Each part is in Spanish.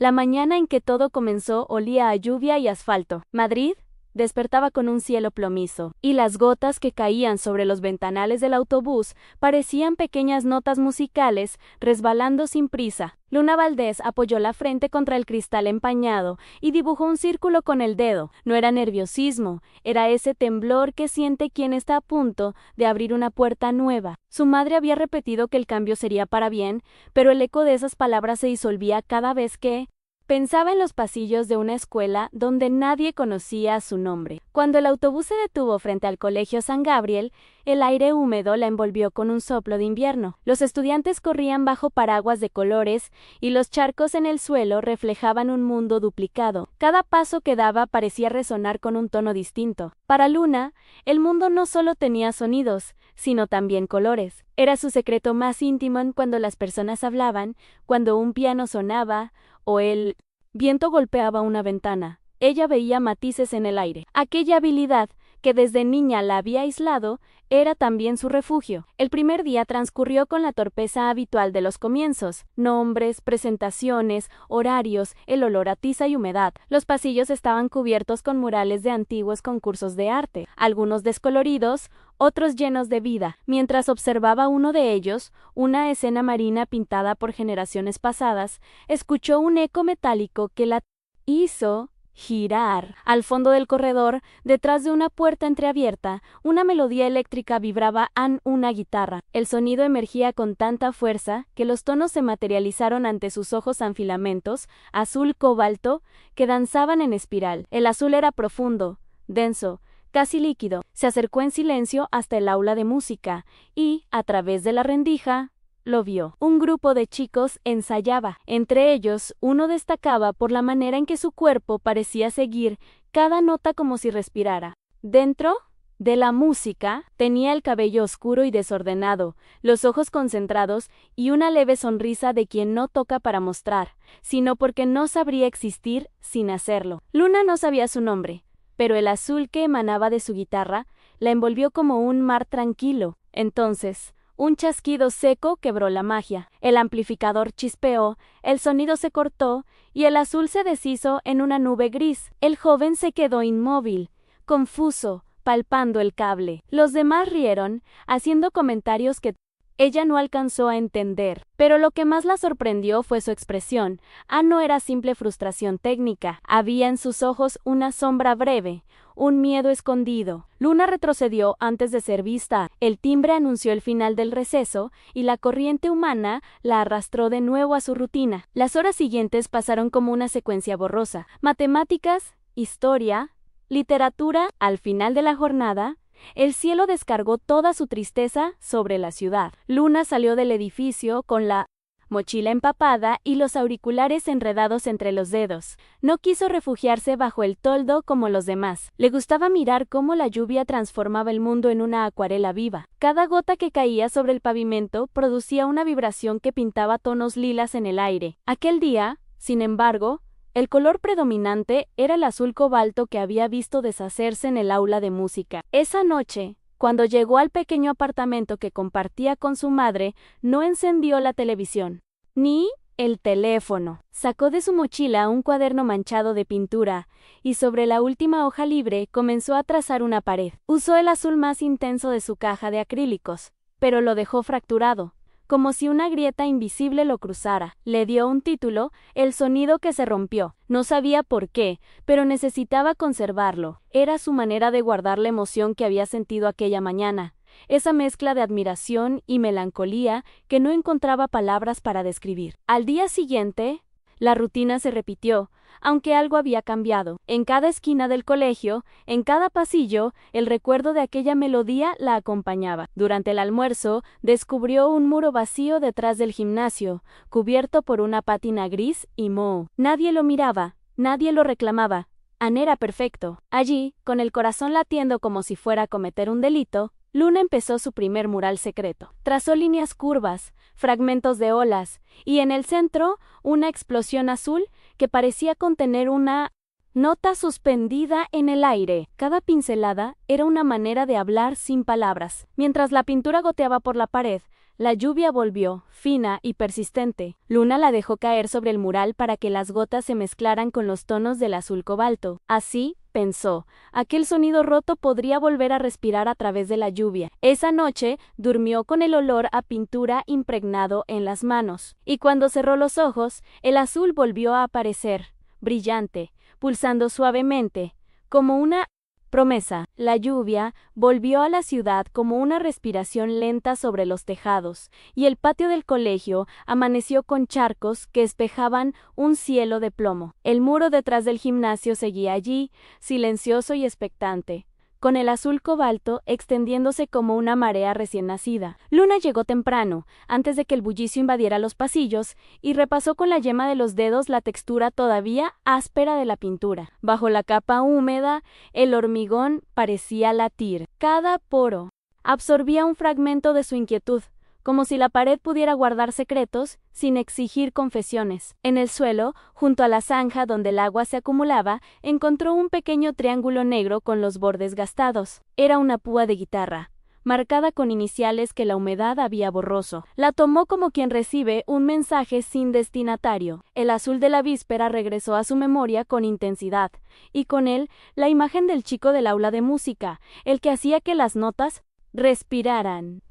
La mañana en que todo comenzó olía a lluvia y asfalto. Madrid despertaba con un cielo plomizo, y las gotas que caían sobre los ventanales del autobús parecían pequeñas notas musicales resbalando sin prisa. Luna Valdés apoyó la frente contra el cristal empañado y dibujó un círculo con el dedo. No era nerviosismo, era ese temblor que siente quien está a punto de abrir una puerta nueva. Su madre había repetido que el cambio sería para bien, pero el eco de esas palabras se disolvía cada vez que pensaba en los pasillos de una escuela donde nadie conocía su nombre. Cuando el autobús se detuvo frente al Colegio San Gabriel, el aire húmedo la envolvió con un soplo de invierno. Los estudiantes corrían bajo paraguas de colores y los charcos en el suelo reflejaban un mundo duplicado. Cada paso que daba parecía resonar con un tono distinto. Para Luna, el mundo no solo tenía sonidos, sino también colores. Era su secreto más íntimo cuando las personas hablaban, cuando un piano sonaba, o el viento golpeaba una ventana. Ella veía matices en el aire. Aquella habilidad, que desde niña la había aislado, era también su refugio. El primer día transcurrió con la torpeza habitual de los comienzos. Nombres, presentaciones, horarios, el olor a tiza y humedad. Los pasillos estaban cubiertos con murales de antiguos concursos de arte, algunos descoloridos, otros llenos de vida. Mientras observaba uno de ellos, una escena marina pintada por generaciones pasadas, escuchó un eco metálico que la hizo girar. Al fondo del corredor, detrás de una puerta entreabierta, una melodía eléctrica vibraba en una guitarra. El sonido emergía con tanta fuerza que los tonos se materializaron ante sus ojos en filamentos, azul cobalto, que danzaban en espiral. El azul era profundo, denso, casi líquido. Se acercó en silencio hasta el aula de música y, a través de la rendija, lo vio. Un grupo de chicos ensayaba. Entre ellos, uno destacaba por la manera en que su cuerpo parecía seguir cada nota como si respirara. Dentro de la música, tenía el cabello oscuro y desordenado, los ojos concentrados y una leve sonrisa de quien no toca para mostrar, sino porque no sabría existir sin hacerlo. Luna no sabía su nombre, pero el azul que emanaba de su guitarra la envolvió como un mar tranquilo. Entonces, un chasquido seco quebró la magia. El amplificador chispeó, el sonido se cortó y el azul se deshizo en una nube gris. El joven se quedó inmóvil, confuso, palpando el cable. Los demás rieron, haciendo comentarios que ella no alcanzó a entender, pero lo que más la sorprendió fue su expresión. No era simple frustración técnica, había en sus ojos una sombra breve, un miedo escondido. Luna retrocedió antes de ser vista. El timbre anunció el final del receso y la corriente humana la arrastró de nuevo a su rutina. Las horas siguientes pasaron como una secuencia borrosa. Matemáticas, historia, literatura. Al final de la jornada, el cielo descargó toda su tristeza sobre la ciudad. Luna salió del edificio con la mochila empapada y los auriculares enredados entre los dedos. No quiso refugiarse bajo el toldo como los demás. Le gustaba mirar cómo la lluvia transformaba el mundo en una acuarela viva. Cada gota que caía sobre el pavimento producía una vibración que pintaba tonos lilas en el aire. Aquel día, sin embargo, el color predominante era el azul cobalto que había visto deshacerse en el aula de música. Esa noche, cuando llegó al pequeño apartamento que compartía con su madre, no encendió la televisión, ni el teléfono. Sacó de su mochila un cuaderno manchado de pintura, y sobre la última hoja libre comenzó a trazar una pared. Usó el azul más intenso de su caja de acrílicos, pero lo dejó fracturado, como si una grieta invisible lo cruzara. Le dio un título, El sonido que se rompió. No sabía por qué, pero necesitaba conservarlo. Era su manera de guardar la emoción que había sentido aquella mañana, esa mezcla de admiración y melancolía que no encontraba palabras para describir. Al día siguiente, la rutina se repitió, aunque algo había cambiado. En cada esquina del colegio, en cada pasillo, el recuerdo de aquella melodía la acompañaba. Durante el almuerzo, descubrió un muro vacío detrás del gimnasio, cubierto por una pátina gris y moho. Nadie lo miraba, nadie lo reclamaba. Era perfecto. Allí, con el corazón latiendo como si fuera a cometer un delito, Luna empezó su primer mural secreto. Trazó líneas curvas, fragmentos de olas, y en el centro, una explosión azul que parecía contener una nota suspendida en el aire. Cada pincelada era una manera de hablar sin palabras. Mientras la pintura goteaba por la pared, La lluvia volvió, fina y persistente. Luna la dejó caer sobre el mural para que las gotas se mezclaran con los tonos del azul cobalto. Así, pensó, aquel sonido roto podría volver a respirar a través de la lluvia. Esa noche, durmió con el olor a pintura impregnado en las manos. Y cuando cerró los ojos, el azul volvió a aparecer, brillante, pulsando suavemente, como una promesa. La lluvia volvió a la ciudad como una respiración lenta sobre los tejados, y el patio del colegio amaneció con charcos que espejaban un cielo de plomo. El muro detrás del gimnasio seguía allí, silencioso y expectante, con el azul cobalto extendiéndose como una marea recién nacida. Luna llegó temprano, antes de que el bullicio invadiera los pasillos, y repasó con la yema de los dedos la textura todavía áspera de la pintura. Bajo la capa húmeda, el hormigón parecía latir. Cada poro absorbía un fragmento de su inquietud, como si la pared pudiera guardar secretos sin exigir confesiones. En el suelo, junto a la zanja donde el agua se acumulaba, encontró un pequeño triángulo negro con los bordes gastados. Era una púa de guitarra, marcada con iniciales que la humedad había borroso. La tomó como quien recibe un mensaje sin destinatario. El azul de la víspera regresó a su memoria con intensidad, y con él la imagen del chico del aula de música, el que hacía que las notas respiraran.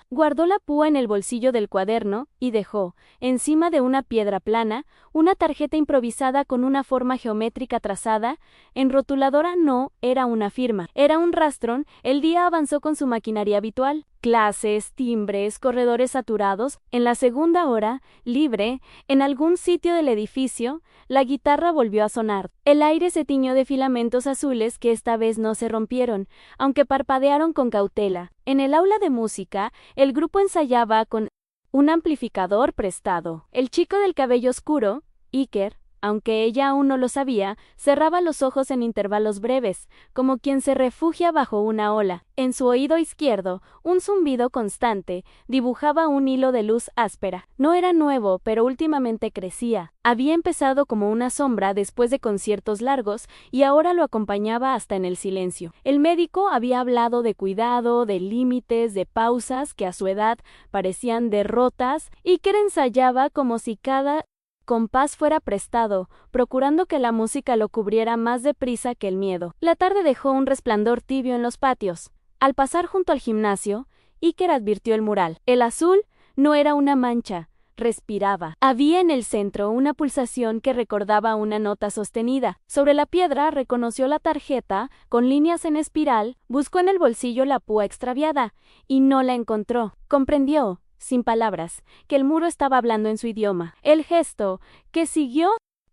Guardó la púa en el bolsillo del cuaderno y dejó, encima de una piedra plana, una tarjeta improvisada con una forma geométrica trazada. En rotuladora no era una firma, era un rastrón. El día avanzó con su maquinaria habitual. Clases, timbres, corredores saturados. En la segunda hora, libre, en algún sitio del edificio, la guitarra volvió a sonar. El aire se tiñó de filamentos azules que esta vez no se rompieron, aunque parpadearon con cautela. En el aula de música, el grupo ensayaba con un amplificador prestado. El chico del cabello oscuro, Iker, aunque ella aún no lo sabía, cerraba los ojos en intervalos breves, como quien se refugia bajo una ola. En su oído izquierdo, un zumbido constante dibujaba un hilo de luz áspera. No era nuevo, pero últimamente crecía. Había empezado como una sombra después de conciertos largos y ahora lo acompañaba hasta en el silencio. El médico había hablado de cuidado, de límites, de pausas que a su edad parecían derrotas, y que ensayaba como si cada compás fuera prestado, procurando que la música lo cubriera más deprisa que el miedo. La tarde dejó un resplandor tibio en los patios. Al pasar junto al gimnasio, Iker advirtió el mural. El azul no era una mancha, respiraba. Había en el centro una pulsación que recordaba una nota sostenida. Sobre la piedra reconoció la tarjeta, con líneas en espiral, buscó en el bolsillo la púa extraviada, y no la encontró. Comprendió, sin palabras, que el muro estaba hablando en su idioma. El gesto que siguió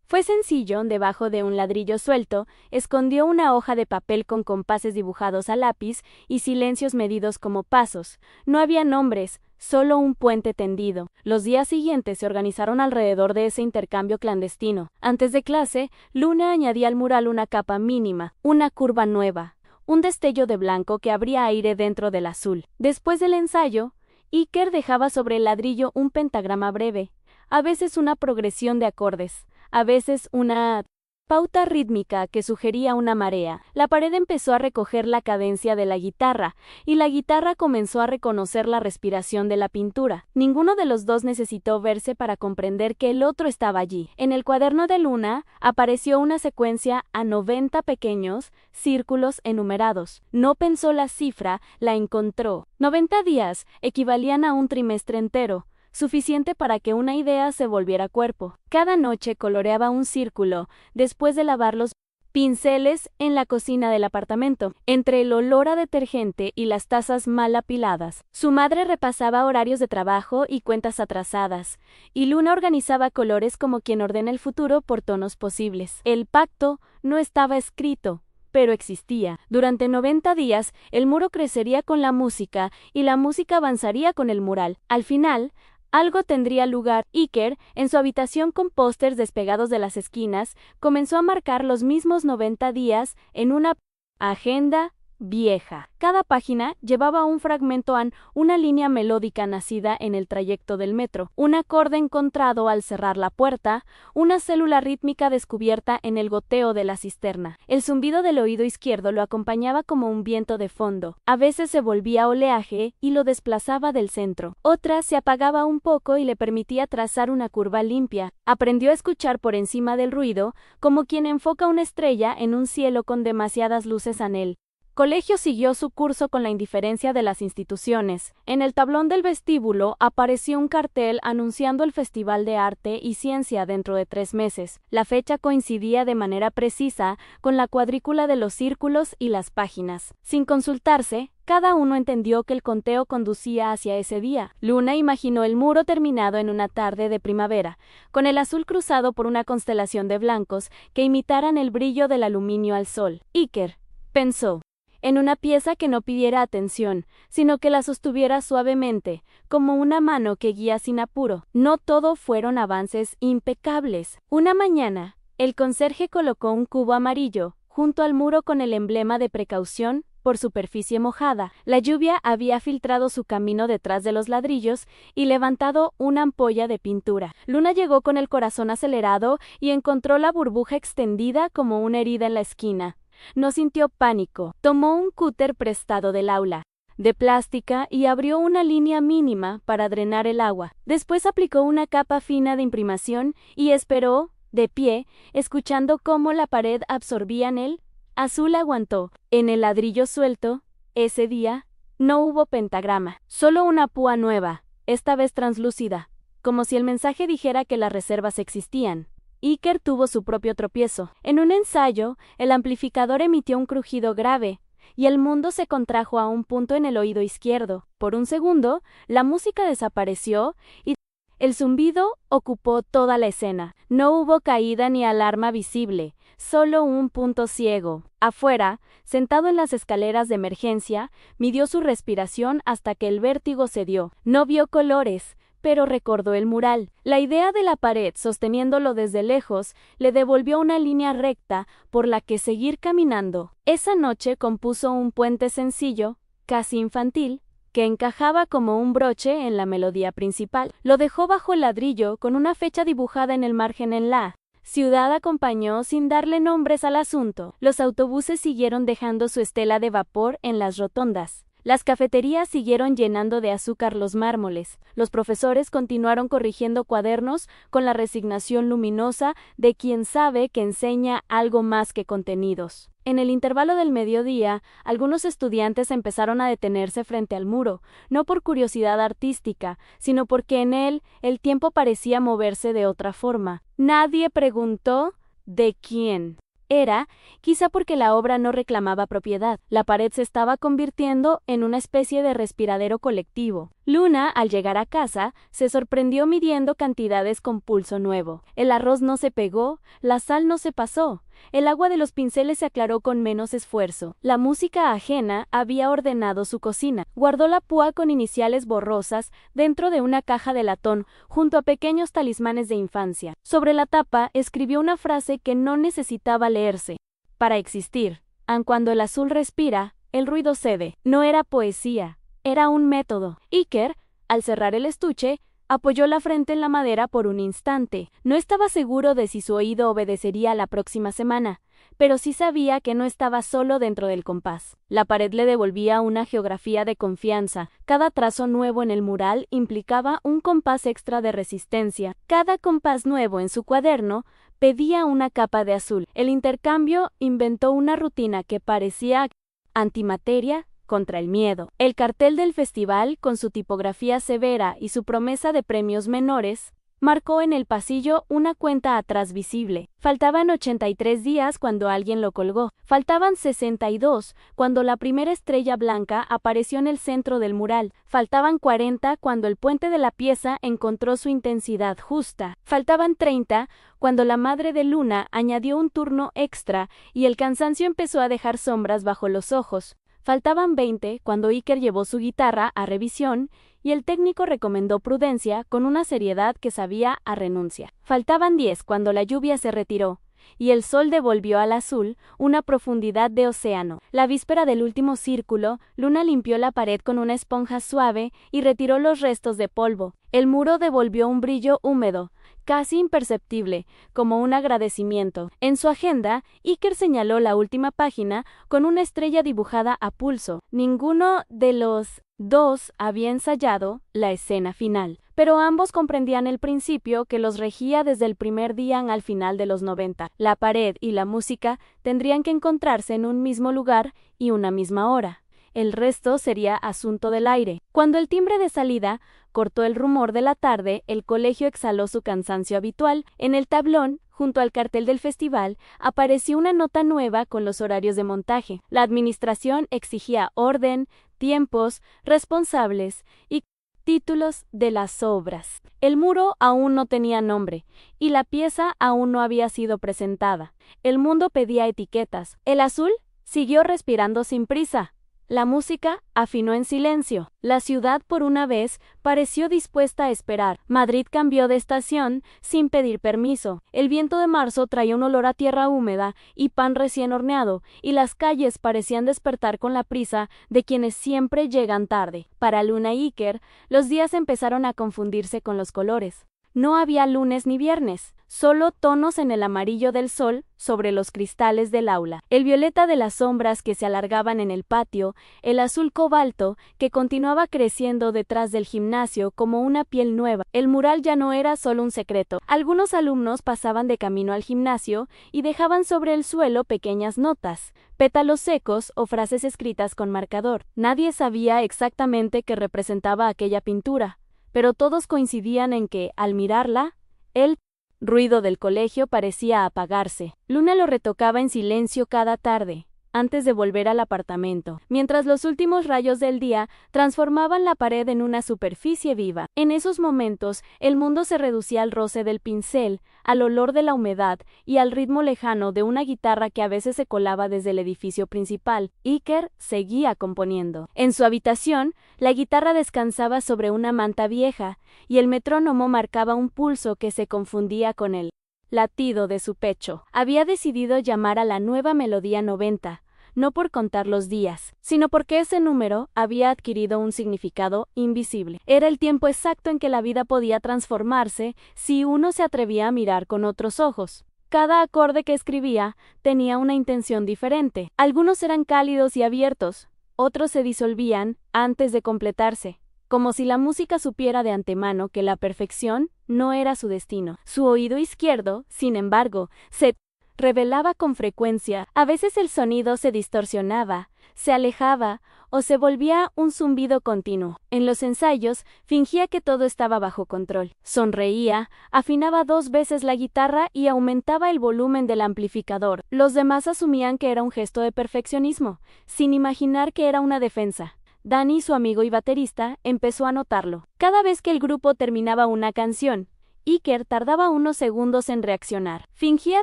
fue sencillo. Debajo de un ladrillo suelto, escondió una hoja de papel con compases dibujados a lápiz y silencios medidos como pasos. No había nombres, solo un puente tendido. Los días siguientes se organizaron alrededor de ese intercambio clandestino. Antes de clase, Luna añadía al mural una capa mínima, una curva nueva, un destello de blanco que abría aire dentro del azul. Después del ensayo, Iker dejaba sobre el ladrillo un pentagrama breve, a veces una progresión de acordes, a veces una pauta rítmica que sugería una marea. La pared empezó a recoger la cadencia de la guitarra, y la guitarra comenzó a reconocer la respiración de la pintura. Ninguno de los dos necesitó verse para comprender que el otro estaba allí. En el cuaderno de Luna apareció una secuencia a 90 pequeños círculos enumerados. No pensó la cifra, la encontró. 90 días equivalían a un trimestre entero, suficiente para que una idea se volviera cuerpo. Cada noche coloreaba un círculo, después de lavar los pinceles en la cocina del apartamento, entre el olor a detergente y las tazas mal apiladas. Su madre repasaba horarios de trabajo y cuentas atrasadas, y Luna organizaba colores como quien ordena el futuro por tonos posibles. El pacto no estaba escrito, pero existía. Durante 90 días, el muro crecería con la música, y la música avanzaría con el mural. Al final, algo tendría lugar. Iker, en su habitación con pósters despegados de las esquinas, comenzó a marcar los mismos 90 días en una agenda vieja. Cada página llevaba un fragmento una línea melódica nacida en el trayecto del metro, un acorde encontrado al cerrar la puerta, una célula rítmica descubierta en el goteo de la cisterna. El zumbido del oído izquierdo lo acompañaba como un viento de fondo. A veces se volvía oleaje y lo desplazaba del centro. Otras se apagaba un poco y le permitía trazar una curva limpia. Aprendió a escuchar por encima del ruido, como quien enfoca una estrella en un cielo con demasiadas luces en él. Colegio siguió su curso con la indiferencia de las instituciones. En el tablón del vestíbulo apareció un cartel anunciando el Festival de Arte y Ciencia dentro de 3 meses. La fecha coincidía de manera precisa con la cuadrícula de los círculos y las páginas. Sin consultarse, cada uno entendió que el conteo conducía hacia ese día. Luna imaginó el muro terminado en una tarde de primavera, con el azul cruzado por una constelación de blancos que imitaran el brillo del aluminio al sol. Iker pensó en una pieza que no pidiera atención, sino que la sostuviera suavemente, como una mano que guía sin apuro. No todo fueron avances impecables. Una mañana, el conserje colocó un cubo amarillo junto al muro con el emblema de precaución por superficie mojada. La lluvia había filtrado su camino detrás de los ladrillos y levantado una ampolla de pintura. Luna llegó con el corazón acelerado y encontró la burbuja extendida como una herida en la esquina. No sintió pánico. Tomó un cúter prestado del aula, de plástica, y abrió una línea mínima para drenar el agua. Después aplicó una capa fina de imprimación y esperó, de pie, escuchando cómo la pared absorbía en él. Azul aguantó. En el ladrillo suelto, ese día, no hubo pentagrama, solo una púa nueva, esta vez translúcida, como si el mensaje dijera que las reservas existían. Iker tuvo su propio tropiezo. En un ensayo, el amplificador emitió un crujido grave, y el mundo se contrajo a un punto en el oído izquierdo. Por un segundo, la música desapareció y el zumbido ocupó toda la escena. No hubo caída ni alarma visible, solo un punto ciego. Afuera, sentado en las escaleras de emergencia, midió su respiración hasta que el vértigo cedió. No vio colores, pero recordó el mural. La idea de la pared sosteniéndolo desde lejos le devolvió una línea recta por la que seguir caminando. Esa noche compuso un puente sencillo, casi infantil, que encajaba como un broche en la melodía principal. Lo dejó bajo el ladrillo con una fecha dibujada en el margen en la ciudad. Acompañó sin darle nombres al asunto. Los autobuses siguieron dejando su estela de vapor en las rotondas. Las cafeterías siguieron llenando de azúcar los mármoles. Los profesores continuaron corrigiendo cuadernos con la resignación luminosa de quien sabe que enseña algo más que contenidos. En el intervalo del mediodía, algunos estudiantes empezaron a detenerse frente al muro, no por curiosidad artística, sino porque en él el tiempo parecía moverse de otra forma. Nadie preguntó ¿de quién era? Quizá porque la obra no reclamaba propiedad. La pared se estaba convirtiendo en una especie de respiradero colectivo. Luna, al llegar a casa, se sorprendió midiendo cantidades con pulso nuevo. El arroz no se pegó, la sal no se pasó. El agua de los pinceles se aclaró con menos esfuerzo. La música ajena había ordenado su cocina. Guardó la púa con iniciales borrosas dentro de una caja de latón, junto a pequeños talismanes de infancia. Sobre la tapa escribió una frase que no necesitaba leerse. Para existir, aun cuando el azul respira, el ruido cede. No era poesía, era un método. Iker, al cerrar el estuche, apoyó la frente en la madera por un instante. No estaba seguro de si su oído obedecería la próxima semana, pero sí sabía que no estaba solo dentro del compás. La pared le devolvía una geografía de confianza. Cada trazo nuevo en el mural implicaba un compás extra de resistencia. Cada compás nuevo en su cuaderno pedía una capa de azul. El intercambio inventó una rutina que parecía antimateria contra el miedo. El cartel del festival, con su tipografía severa y su promesa de premios menores, marcó en el pasillo una cuenta atrás visible. Faltaban 83 días cuando alguien lo colgó. Faltaban 62 cuando la primera estrella blanca apareció en el centro del mural. Faltaban 40 cuando el puente de la pieza encontró su intensidad justa. Faltaban 30 cuando la madre de Luna añadió un turno extra y el cansancio empezó a dejar sombras bajo los ojos. Faltaban 20 cuando Iker llevó su guitarra a revisión y el técnico recomendó prudencia con una seriedad que sabía a renuncia. Faltaban 10 cuando la lluvia se retiró y el sol devolvió al azul una profundidad de océano. La víspera del último círculo, Luna limpió la pared con una esponja suave y retiró los restos de polvo. El muro devolvió un brillo húmedo, casi imperceptible, como un agradecimiento. En su agenda, Iker señaló la última página con una estrella dibujada a pulso. Ninguno de los dos había ensayado la escena final, pero ambos comprendían el principio que los regía desde el primer día al final de los 90. La pared y la música tendrían que encontrarse en un mismo lugar y una misma hora. El resto sería asunto del aire. Cuando el timbre de salida cortó el rumor de la tarde, el colegio exhaló su cansancio habitual. En el tablón, junto al cartel del festival, apareció una nota nueva con los horarios de montaje. La administración exigía orden, tiempos, responsables y títulos de las obras. El muro aún no tenía nombre, y la pieza aún no había sido presentada. El mundo pedía etiquetas. El azul siguió respirando sin prisa. La música afinó en silencio. La ciudad por una vez pareció dispuesta a esperar. Madrid cambió de estación sin pedir permiso. El viento de marzo traía un olor a tierra húmeda y pan recién horneado, y las calles parecían despertar con la prisa de quienes siempre llegan tarde. Para Luna y Iker, los días empezaron a confundirse con los colores. No había lunes ni viernes, solo tonos en el amarillo del sol sobre los cristales del aula, el violeta de las sombras que se alargaban en el patio, el azul cobalto que continuaba creciendo detrás del gimnasio como una piel nueva. El mural ya no era solo un secreto. Algunos alumnos pasaban de camino al gimnasio y dejaban sobre el suelo pequeñas notas, pétalos secos o frases escritas con marcador. Nadie sabía exactamente qué representaba aquella pintura, pero todos coincidían en que, al mirarla, el ruido del colegio parecía apagarse. Luna lo retocaba en silencio cada tarde, antes de volver al apartamento, mientras los últimos rayos del día transformaban la pared en una superficie viva. En esos momentos, el mundo se reducía al roce del pincel, al olor de la humedad y al ritmo lejano de una guitarra que a veces se colaba desde el edificio principal. Iker seguía componiendo. En su habitación, la guitarra descansaba sobre una manta vieja, y el metrónomo marcaba un pulso que se confundía con el latido de su pecho. Había decidido llamar a la nueva melodía 90, no por contar los días, sino porque ese número había adquirido un significado invisible. Era el tiempo exacto en que la vida podía transformarse si uno se atrevía a mirar con otros ojos. Cada acorde que escribía tenía una intención diferente. Algunos eran cálidos y abiertos, otros se disolvían antes de completarse, como si la música supiera de antemano que la perfección no era su destino. Su oído izquierdo, sin embargo, se revelaba con frecuencia. A veces el sonido se distorsionaba, se alejaba o se volvía un zumbido continuo. En los ensayos, fingía que todo estaba bajo control. Sonreía, afinaba 2 veces la guitarra y aumentaba el volumen del amplificador. Los demás asumían que era un gesto de perfeccionismo, sin imaginar que era una defensa. Dani, su amigo y baterista, empezó a notarlo. Cada vez que el grupo terminaba una canción, Iker tardaba unos segundos en reaccionar. Fingía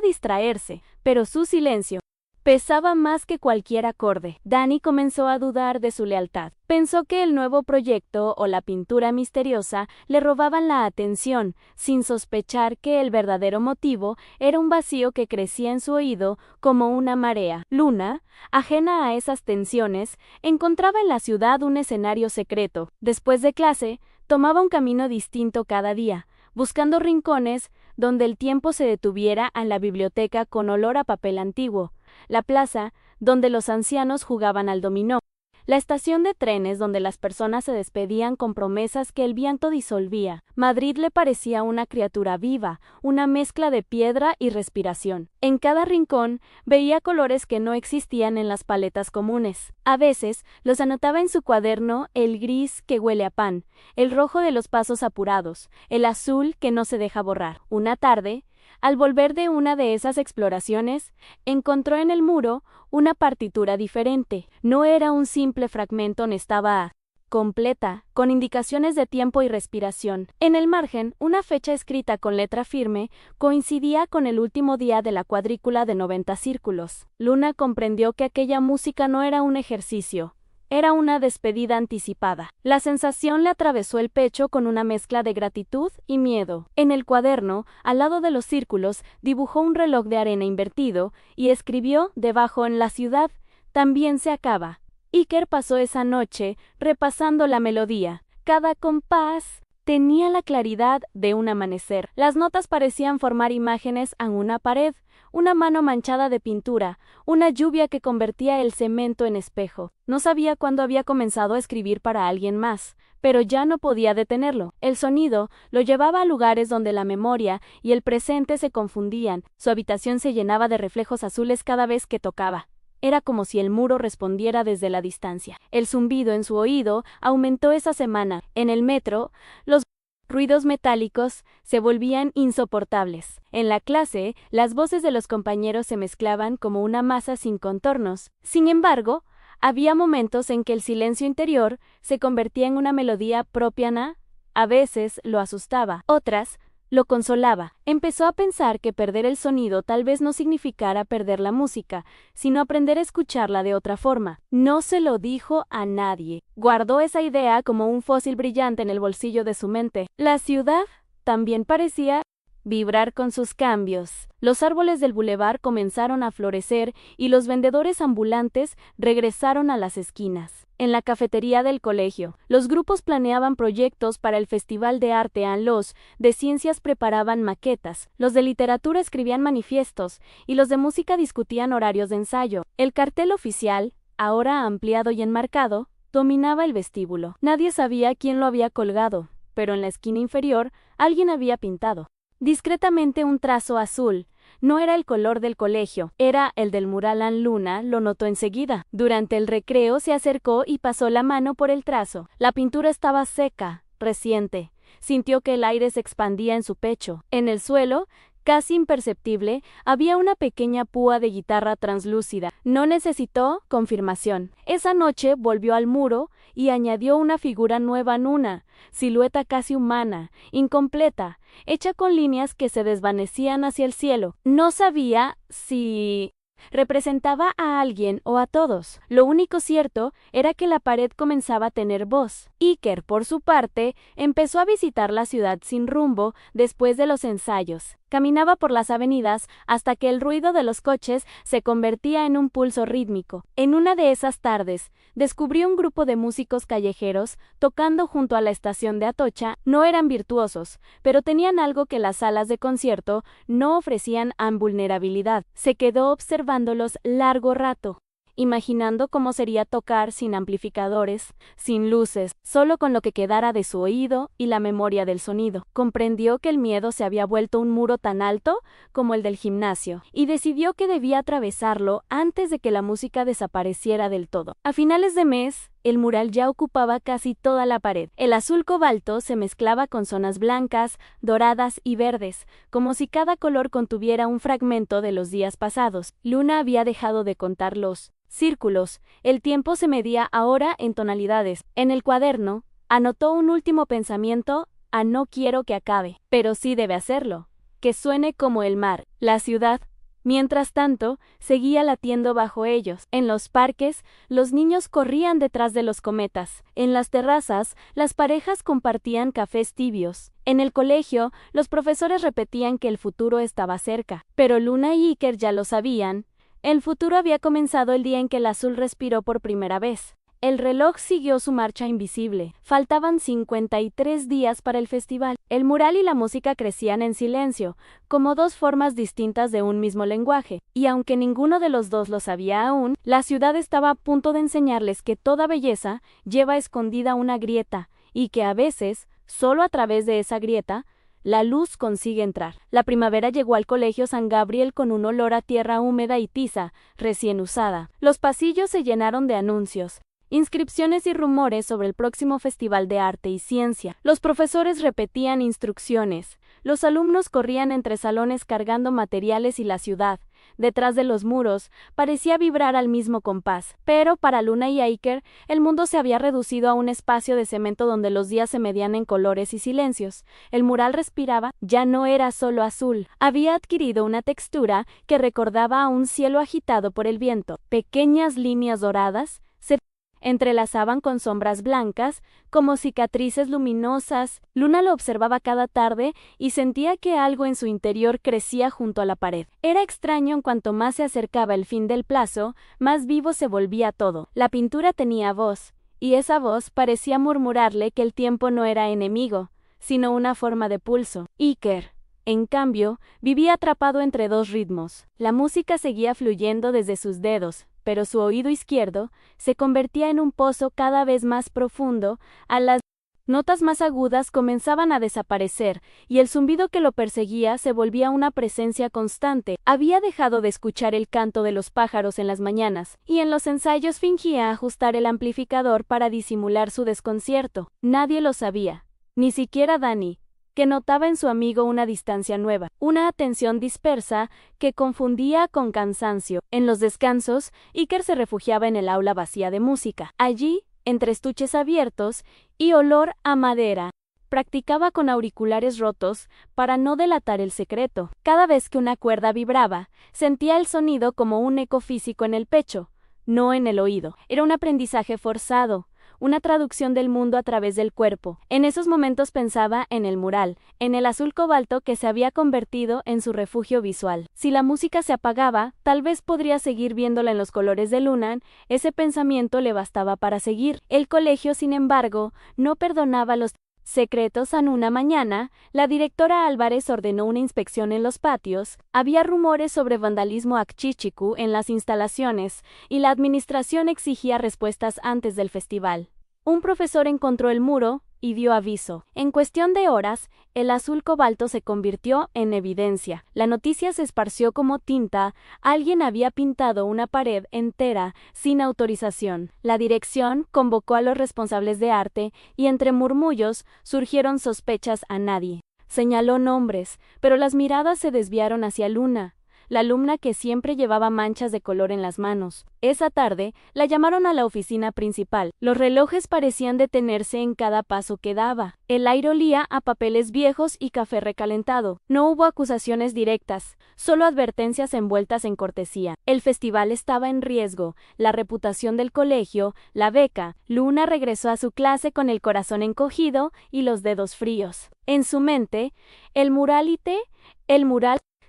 distraerse, pero su silencio pesaba más que cualquier acorde. Dani comenzó a dudar de su lealtad. Pensó que el nuevo proyecto o la pintura misteriosa le robaban la atención, sin sospechar que el verdadero motivo era un vacío que crecía en su oído como una marea. Luna, ajena a esas tensiones, encontraba en la ciudad un escenario secreto. Después de clase, tomaba un camino distinto cada día, buscando rincones donde el tiempo se detuviera, en la biblioteca con olor a papel antiguo, la plaza donde los ancianos jugaban al dominó, la estación de trenes donde las personas se despedían con promesas que el viento disolvía. Madrid le parecía una criatura viva, una mezcla de piedra y respiración. En cada rincón veía colores que no existían en las paletas comunes. A veces los anotaba en su cuaderno: el gris que huele a pan, el rojo de los pasos apurados, el azul que no se deja borrar. Una tarde, al volver de una de esas exploraciones, encontró en el muro una partitura diferente. No era un simple fragmento, estaba completa, con indicaciones de tiempo y respiración. En el margen, una fecha escrita con letra firme coincidía con el último día de la cuadrícula de 90 círculos. Luna comprendió que aquella música no era un ejercicio, Era una despedida anticipada. La sensación le atravesó el pecho con una mezcla de gratitud y miedo. En el cuaderno, al lado de los círculos, dibujó un reloj de arena invertido y escribió debajo: en la ciudad también se acaba. Iker pasó esa noche repasando la melodía. Cada compás tenía la claridad de un amanecer. Las notas parecían formar imágenes en una pared, una mano manchada de pintura, una lluvia que convertía el cemento en espejo. No sabía cuándo había comenzado a escribir para alguien más, pero ya no podía detenerlo. El sonido lo llevaba a lugares donde la memoria y el presente se confundían. Su habitación se llenaba de reflejos azules cada vez que tocaba. Era como si el muro respondiera desde la distancia. El zumbido en su oído aumentó esa semana. En el metro, los ruidos metálicos se volvían insoportables. En la clase, las voces de los compañeros se mezclaban como una masa sin contornos. Sin embargo, había momentos en que el silencio interior se convertía en una melodía propia. A veces lo asustaba, otras lo consolaba. Empezó a pensar que perder el sonido tal vez no significara perder la música, sino aprender a escucharla de otra forma. No se lo dijo a nadie. Guardó esa idea como un fósil brillante en el bolsillo de su mente. La ciudad también parecía vibrar con sus cambios. Los árboles del bulevar comenzaron a florecer y los vendedores ambulantes regresaron a las esquinas. En la cafetería del colegio, los grupos planeaban proyectos para el Festival de Arte. Los de ciencias preparaban maquetas, los de literatura escribían manifiestos y los de música discutían horarios de ensayo. El cartel oficial, ahora ampliado y enmarcado, dominaba el vestíbulo. Nadie sabía quién lo había colgado, pero en la esquina inferior alguien había pintado discretamente un trazo azul. No era el color del colegio, era el del mural. Luna lo notó enseguida. Durante el recreo se acercó y pasó la mano por el trazo. La pintura estaba seca, reciente. Sintió que el aire se expandía en su pecho. En el suelo, casi imperceptible, había una pequeña púa de guitarra translúcida. No necesitó confirmación. Esa noche volvió al muro y añadió una figura nueva, una silueta casi humana, incompleta, hecha con líneas que se desvanecían hacia el cielo. No sabía si representaba a alguien o a todos. Lo único cierto era que la pared comenzaba a tener voz. Iker, por su parte, empezó a visitar la ciudad sin rumbo después de los ensayos. Caminaba por las avenidas hasta que el ruido de los coches se convertía en un pulso rítmico. En una de esas tardes, descubrió un grupo de músicos callejeros tocando junto a la estación de Atocha. No eran virtuosos, pero tenían algo que las salas de concierto no ofrecían: vulnerabilidad. Se quedó observándolos largo rato, imaginando cómo sería tocar sin amplificadores, sin luces, solo con lo que quedara de su oído y la memoria del sonido. Comprendió que el miedo se había vuelto un muro tan alto como el del gimnasio, y decidió que debía atravesarlo antes de que la música desapareciera del todo. A finales de mes, el mural ya ocupaba casi toda la pared. El azul cobalto se mezclaba con zonas blancas, doradas y verdes, como si cada color contuviera un fragmento de los días pasados. Luna había dejado de contar los círculos. El tiempo se medía ahora en tonalidades. En el cuaderno, anotó un último pensamiento: no quiero que acabe, pero sí debe hacerlo. Que suene como el mar. La ciudad, mientras tanto, seguía latiendo bajo ellos. En los parques, los niños corrían detrás de los cometas. En las terrazas, las parejas compartían cafés tibios. En el colegio, los profesores repetían que el futuro estaba cerca. Pero Luna y Iker ya lo sabían. El futuro había comenzado el día en que el azul respiró por primera vez. El reloj siguió su marcha invisible. Faltaban 53 días para el festival. El mural y la música crecían en silencio, como dos formas distintas de un mismo lenguaje. Y aunque ninguno de los dos lo sabía aún, la ciudad estaba a punto de enseñarles que toda belleza lleva escondida una grieta, y que a veces, solo a través de esa grieta, la luz consigue entrar. La primavera llegó al colegio San Gabriel con un olor a tierra húmeda y tiza, recién usada. Los pasillos se llenaron de anuncios, inscripciones y rumores sobre el próximo Festival de Arte y Ciencia. Los profesores repetían instrucciones. Los alumnos corrían entre salones cargando materiales y la ciudad, detrás de los muros, parecía vibrar al mismo compás. Pero para Luna y Iker, el mundo se había reducido a un espacio de cemento donde los días se medían en colores y silencios. El mural respiraba, ya no era solo azul, había adquirido una textura que recordaba a un cielo agitado por el viento. Pequeñas líneas doradas se entrelazaban con sombras blancas, como cicatrices luminosas. Luna lo observaba cada tarde y sentía que algo en su interior crecía junto a la pared. Era extraño, en cuanto más se acercaba el fin del plazo, más vivo se volvía todo. La pintura tenía voz, y esa voz parecía murmurarle que el tiempo no era enemigo, sino una forma de pulso. Iker, en cambio, vivía atrapado entre dos ritmos. La música seguía fluyendo desde sus dedos, pero su oído izquierdo se convertía en un pozo cada vez más profundo. A las notas más agudas comenzaban a desaparecer, y el zumbido que lo perseguía se volvía una presencia constante. Había dejado de escuchar el canto de los pájaros en las mañanas, y en los ensayos fingía ajustar el amplificador para disimular su desconcierto. Nadie lo sabía, ni siquiera Dani, que notaba en su amigo una distancia nueva, una atención dispersa que confundía con cansancio. En los descansos, Iker se refugiaba en el aula vacía de música. Allí, entre estuches abiertos y olor a madera, practicaba con auriculares rotos para no delatar el secreto. Cada vez que una cuerda vibraba, sentía el sonido como un eco físico en el pecho, no en el oído. Era un aprendizaje forzado, una traducción del mundo a través del cuerpo. En esos momentos pensaba en el mural, en el azul cobalto que se había convertido en su refugio visual. Si la música se apagaba, tal vez podría seguir viéndola en los colores de Luna. Ese pensamiento le bastaba para seguir. El colegio, sin embargo, no perdonaba los secretos. En una mañana, la directora Álvarez ordenó una inspección en los patios. Había rumores sobre vandalismo akchichiku en las instalaciones, y la administración exigía respuestas antes del festival. Un profesor encontró el muro y dio aviso. En cuestión de horas, el azul cobalto se convirtió en evidencia. La noticia se esparció como tinta. Alguien había pintado una pared entera sin autorización. La dirección convocó a los responsables de arte y entre murmullos surgieron sospechas. A nadie señaló nombres, pero las miradas se desviaron hacia Luna, la alumna que siempre llevaba manchas de color en las manos. Esa tarde, la llamaron a la oficina principal. Los relojes parecían detenerse en cada paso que daba. El aire olía a papeles viejos y café recalentado. No hubo acusaciones directas, solo advertencias envueltas en cortesía. El festival estaba en riesgo, la reputación del colegio, la beca. Luna regresó a su clase con el corazón encogido y los dedos fríos. En su mente, el mural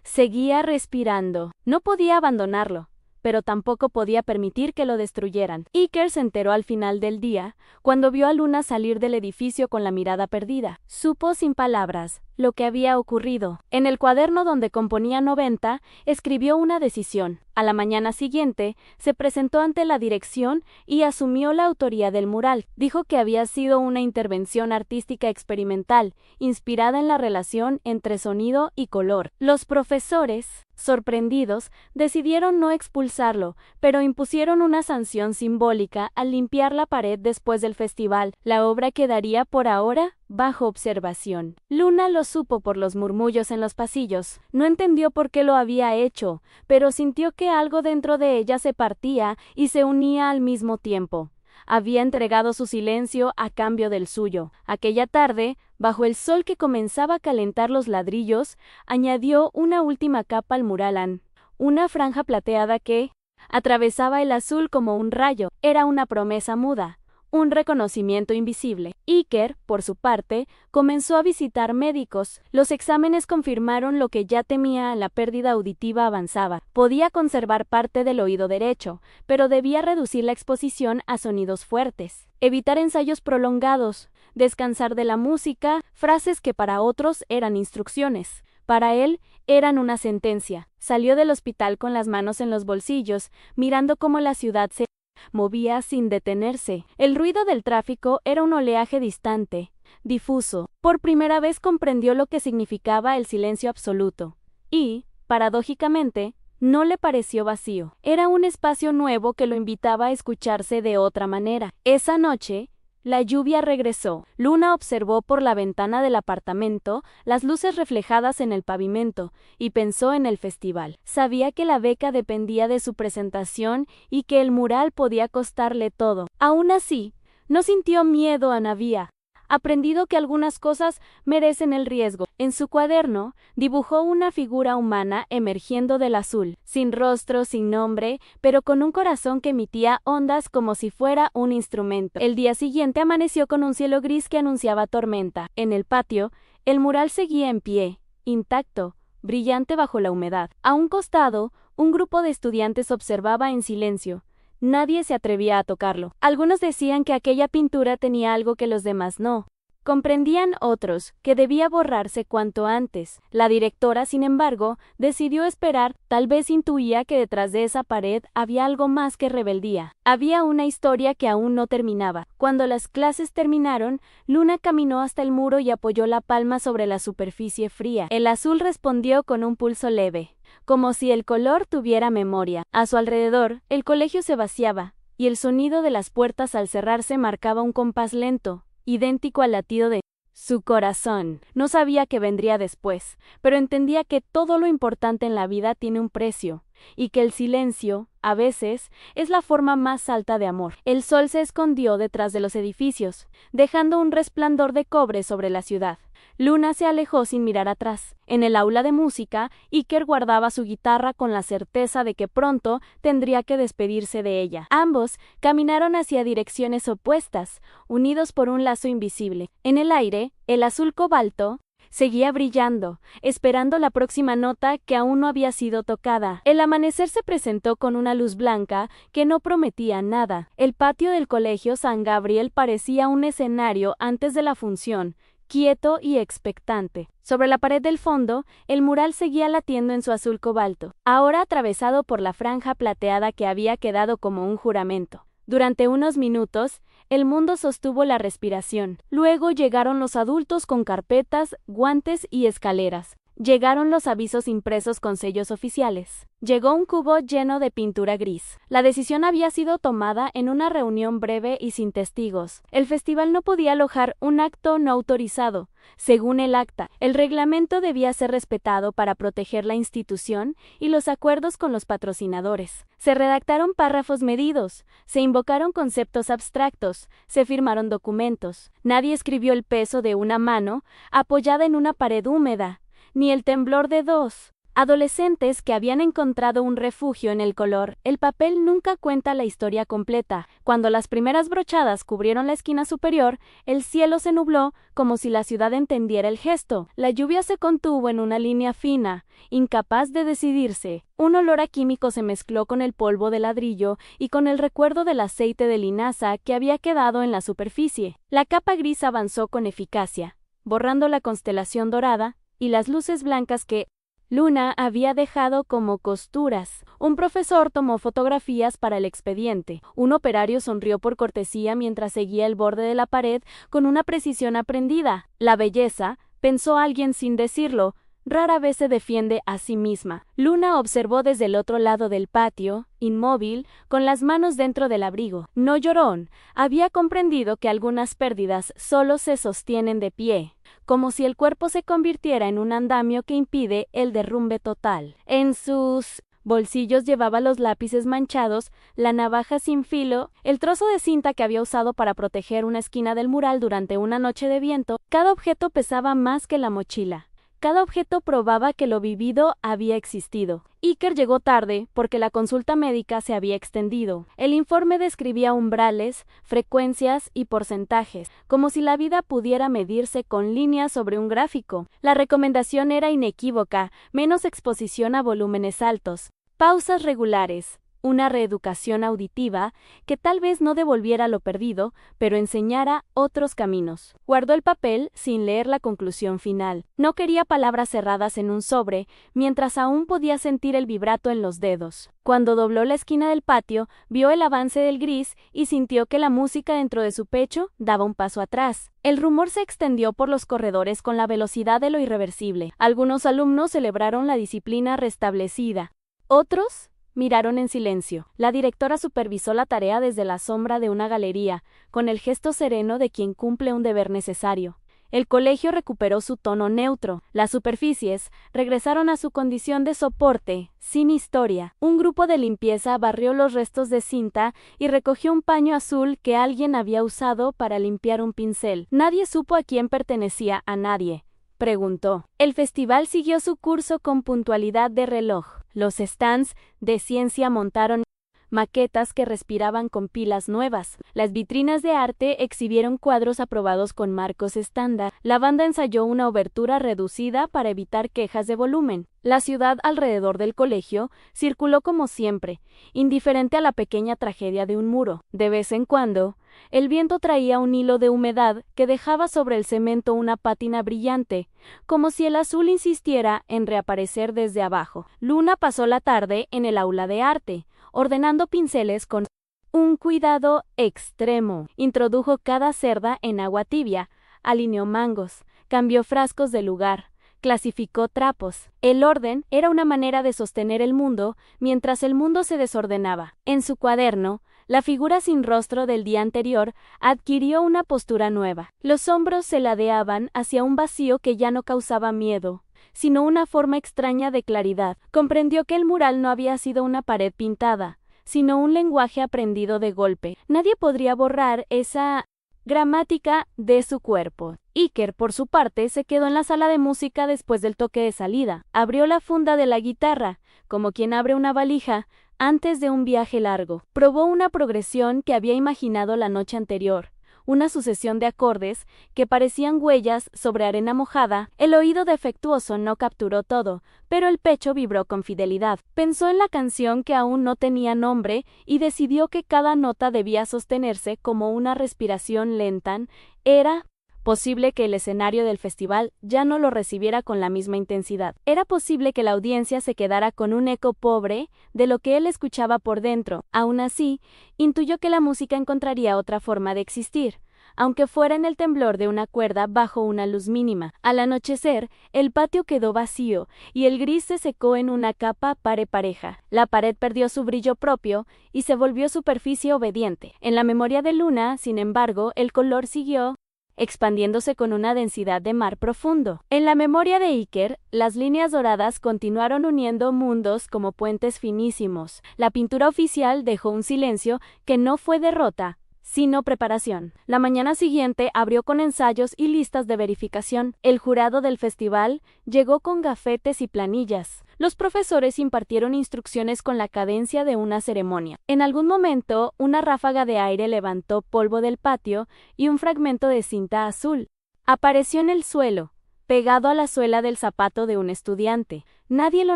seguía respirando. No podía abandonarlo, pero tampoco podía permitir que lo destruyeran. Iker se enteró al final del día, cuando vio a Luna salir del edificio con la mirada perdida. Supo sin palabras lo que había ocurrido. En el cuaderno donde componía 90, escribió una decisión. A la mañana siguiente, se presentó ante la dirección y asumió la autoría del mural. Dijo que había sido una intervención artística experimental, inspirada en la relación entre sonido y color. Los profesores, sorprendidos, decidieron no expulsarlo, pero impusieron una sanción simbólica al limpiar la pared después del festival. La obra quedaría por ahora bajo observación. Luna lo supo por los murmullos en los pasillos. No entendió por qué lo había hecho, pero sintió que algo dentro de ella se partía y se unía al mismo tiempo. Había entregado su silencio a cambio del suyo. Aquella tarde, bajo el sol que comenzaba a calentar los ladrillos, añadió una última capa al mural, una franja plateada que atravesaba el azul como un rayo. Era una promesa muda, un reconocimiento invisible. Iker, por su parte, comenzó a visitar médicos. Los exámenes confirmaron lo que ya temía: la pérdida auditiva avanzaba. Podía conservar parte del oído derecho, pero debía reducir la exposición a sonidos fuertes, evitar ensayos prolongados, descansar de la música, frases que para otros eran instrucciones. Para él, eran una sentencia. Salió del hospital con las manos en los bolsillos, mirando cómo la ciudad se movía sin detenerse. El ruido del tráfico era un oleaje distante, difuso. Por primera vez comprendió lo que significaba el silencio absoluto. Y, paradójicamente, no le pareció vacío. Era un espacio nuevo que lo invitaba a escucharse de otra manera. Esa noche, la lluvia regresó. Luna observó por la ventana del apartamento las luces reflejadas en el pavimento y pensó en el festival. Sabía que la beca dependía de su presentación y que el mural podía costarle todo. Aún así, no sintió miedo a Navia. aprendido que algunas cosas merecen el riesgo. En su cuaderno, dibujó una figura humana emergiendo del azul, sin rostro, sin nombre, pero con un corazón que emitía ondas como si fuera un instrumento. El día siguiente amaneció con un cielo gris que anunciaba tormenta. En el patio, el mural seguía en pie, intacto, brillante bajo la humedad. A un costado, un grupo de estudiantes observaba en silencio. Nadie se atrevía a tocarlo. Algunos decían que aquella pintura tenía algo que los demás no. Comprendían otros que debía borrarse cuanto antes. La directora, sin embargo, decidió esperar. Tal vez intuía que detrás de esa pared había algo más que rebeldía. Había una historia que aún no terminaba. Cuando las clases terminaron, Luna caminó hasta el muro y apoyó la palma sobre la superficie fría. El azul respondió con un pulso leve, como si el color tuviera memoria. A su alrededor, el colegio se vaciaba, y el sonido de las puertas al cerrarse marcaba un compás lento, idéntico al latido de su corazón. No sabía qué vendría después, pero entendía que todo lo importante en la vida tiene un precio, y que el silencio, a veces, es la forma más alta de amor. El sol se escondió detrás de los edificios, dejando un resplandor de cobre sobre la ciudad. Luna se alejó sin mirar atrás. En el aula de música, Iker guardaba su guitarra con la certeza de que pronto tendría que despedirse de ella. Ambos caminaron hacia direcciones opuestas, unidos por un lazo invisible. En el aire, el azul cobalto seguía brillando, esperando la próxima nota que aún no había sido tocada. El amanecer se presentó con una luz blanca que no prometía nada. El patio del colegio San Gabriel parecía un escenario antes de la función, quieto y expectante. Sobre la pared del fondo, el mural seguía latiendo en su azul cobalto, ahora atravesado por la franja plateada que había quedado como un juramento. Durante unos minutos, el mundo sostuvo la respiración. Luego llegaron los adultos con carpetas, guantes y escaleras. Llegaron los avisos impresos con sellos oficiales. Llegó un cubo lleno de pintura gris. La decisión había sido tomada en una reunión breve y sin testigos. El festival no podía alojar un acto no autorizado. Según el acta, el reglamento debía ser respetado para proteger la institución y los acuerdos con los patrocinadores. Se redactaron párrafos medidos, se invocaron conceptos abstractos, se firmaron documentos. Nadie escribió el peso de una mano apoyada en una pared húmeda, ni el temblor de dos adolescentes que habían encontrado un refugio en el color. El papel nunca cuenta la historia completa. Cuando las primeras brochadas cubrieron la esquina superior, el cielo se nubló como si la ciudad entendiera el gesto. La lluvia se contuvo en una línea fina, incapaz de decidirse. Un olor a químico se mezcló con el polvo de ladrillo y con el recuerdo del aceite de linaza que había quedado en la superficie. La capa gris avanzó con eficacia, borrando la constelación dorada y las luces blancas que Luna había dejado como costuras. Un profesor tomó fotografías para el expediente. Un operario sonrió por cortesía mientras seguía el borde de la pared con una precisión aprendida. La belleza, pensó alguien sin decirlo, rara vez se defiende a sí misma. Luna observó desde el otro lado del patio, inmóvil, con las manos dentro del abrigo. No lloró. Había comprendido que algunas pérdidas solo se sostienen de pie, como si el cuerpo se convirtiera en un andamio que impide el derrumbe total. En sus bolsillos llevaba los lápices manchados, la navaja sin filo, el trozo de cinta que había usado para proteger una esquina del mural durante una noche de viento. Cada objeto pesaba más que la mochila. Cada objeto probaba que lo vivido había existido. Iker llegó tarde porque la consulta médica se había extendido. El informe describía umbrales, frecuencias y porcentajes, como si la vida pudiera medirse con líneas sobre un gráfico. La recomendación era inequívoca: menos exposición a volúmenes altos, pausas regulares, una reeducación auditiva que tal vez no devolviera lo perdido, pero enseñara otros caminos. Guardó el papel sin leer la conclusión final. No quería palabras cerradas en un sobre, mientras aún podía sentir el vibrato en los dedos. Cuando dobló la esquina del patio, vio el avance del gris y sintió que la música dentro de su pecho daba un paso atrás. El rumor se extendió por los corredores con la velocidad de lo irreversible. Algunos alumnos celebraron la disciplina restablecida. Otros miraron en silencio. La directora supervisó la tarea desde la sombra de una galería, con el gesto sereno de quien cumple un deber necesario. El colegio recuperó su tono neutro. Las superficies regresaron a su condición de soporte, sin historia. Un grupo de limpieza barrió los restos de cinta y recogió un paño azul que alguien había usado para limpiar un pincel. Nadie supo a quién pertenecía a nadie. Preguntó. El festival siguió su curso con puntualidad de reloj. Los stands de ciencia montaron maquetas que respiraban con pilas nuevas. Las vitrinas de arte exhibieron cuadros aprobados con marcos estándar. La banda ensayó una obertura reducida para evitar quejas de volumen. La ciudad alrededor del colegio circuló como siempre, indiferente a la pequeña tragedia de un muro. De vez en cuando, el viento traía un hilo de humedad que dejaba sobre el cemento una pátina brillante, como si el azul insistiera en reaparecer desde abajo. Luna pasó la tarde en el aula de arte, ordenando pinceles con un cuidado extremo. Introdujo cada cerda en agua tibia, alineó mangos, cambió frascos de lugar, clasificó trapos. El orden era una manera de sostener el mundo mientras el mundo se desordenaba. En su cuaderno, la figura sin rostro del día anterior adquirió una postura nueva. Los hombros se ladeaban hacia un vacío que ya no causaba miedo, sino una forma extraña de claridad. Comprendió que el mural no había sido una pared pintada, sino un lenguaje aprendido de golpe. Nadie podría borrar esa gramática de su cuerpo. Iker, por su parte, se quedó en la sala de música después del toque de salida. Abrió la funda de la guitarra, como quien abre una valija antes de un viaje largo. Probó una progresión que había imaginado la noche anterior, una sucesión de acordes que parecían huellas sobre arena mojada. El oído defectuoso no capturó todo, pero el pecho vibró con fidelidad. Pensó en la canción que aún no tenía nombre y decidió que cada nota debía sostenerse como una respiración lenta. Era posible que el escenario del festival ya no lo recibiera con la misma intensidad. Era posible que la audiencia se quedara con un eco pobre de lo que él escuchaba por dentro. Aún así, intuyó que la música encontraría otra forma de existir, aunque fuera en el temblor de una cuerda bajo una luz mínima. Al anochecer, el patio quedó vacío y el gris se secó en una capa pareja. La pared perdió su brillo propio y se volvió superficie obediente. En la memoria de Luna, sin embargo, el color siguió expandiéndose con una densidad de mar profundo. En la memoria de Iker, las líneas doradas continuaron uniendo mundos como puentes finísimos. La pintura oficial dejó un silencio que no fue derrota, sino preparación. La mañana siguiente abrió con ensayos y listas de verificación. El jurado del festival llegó con gafetes y planillas. Los profesores impartieron instrucciones con la cadencia de una ceremonia. En algún momento, una ráfaga de aire levantó polvo del patio y un fragmento de cinta azul apareció en el suelo, pegado a la suela del zapato de un estudiante. Nadie lo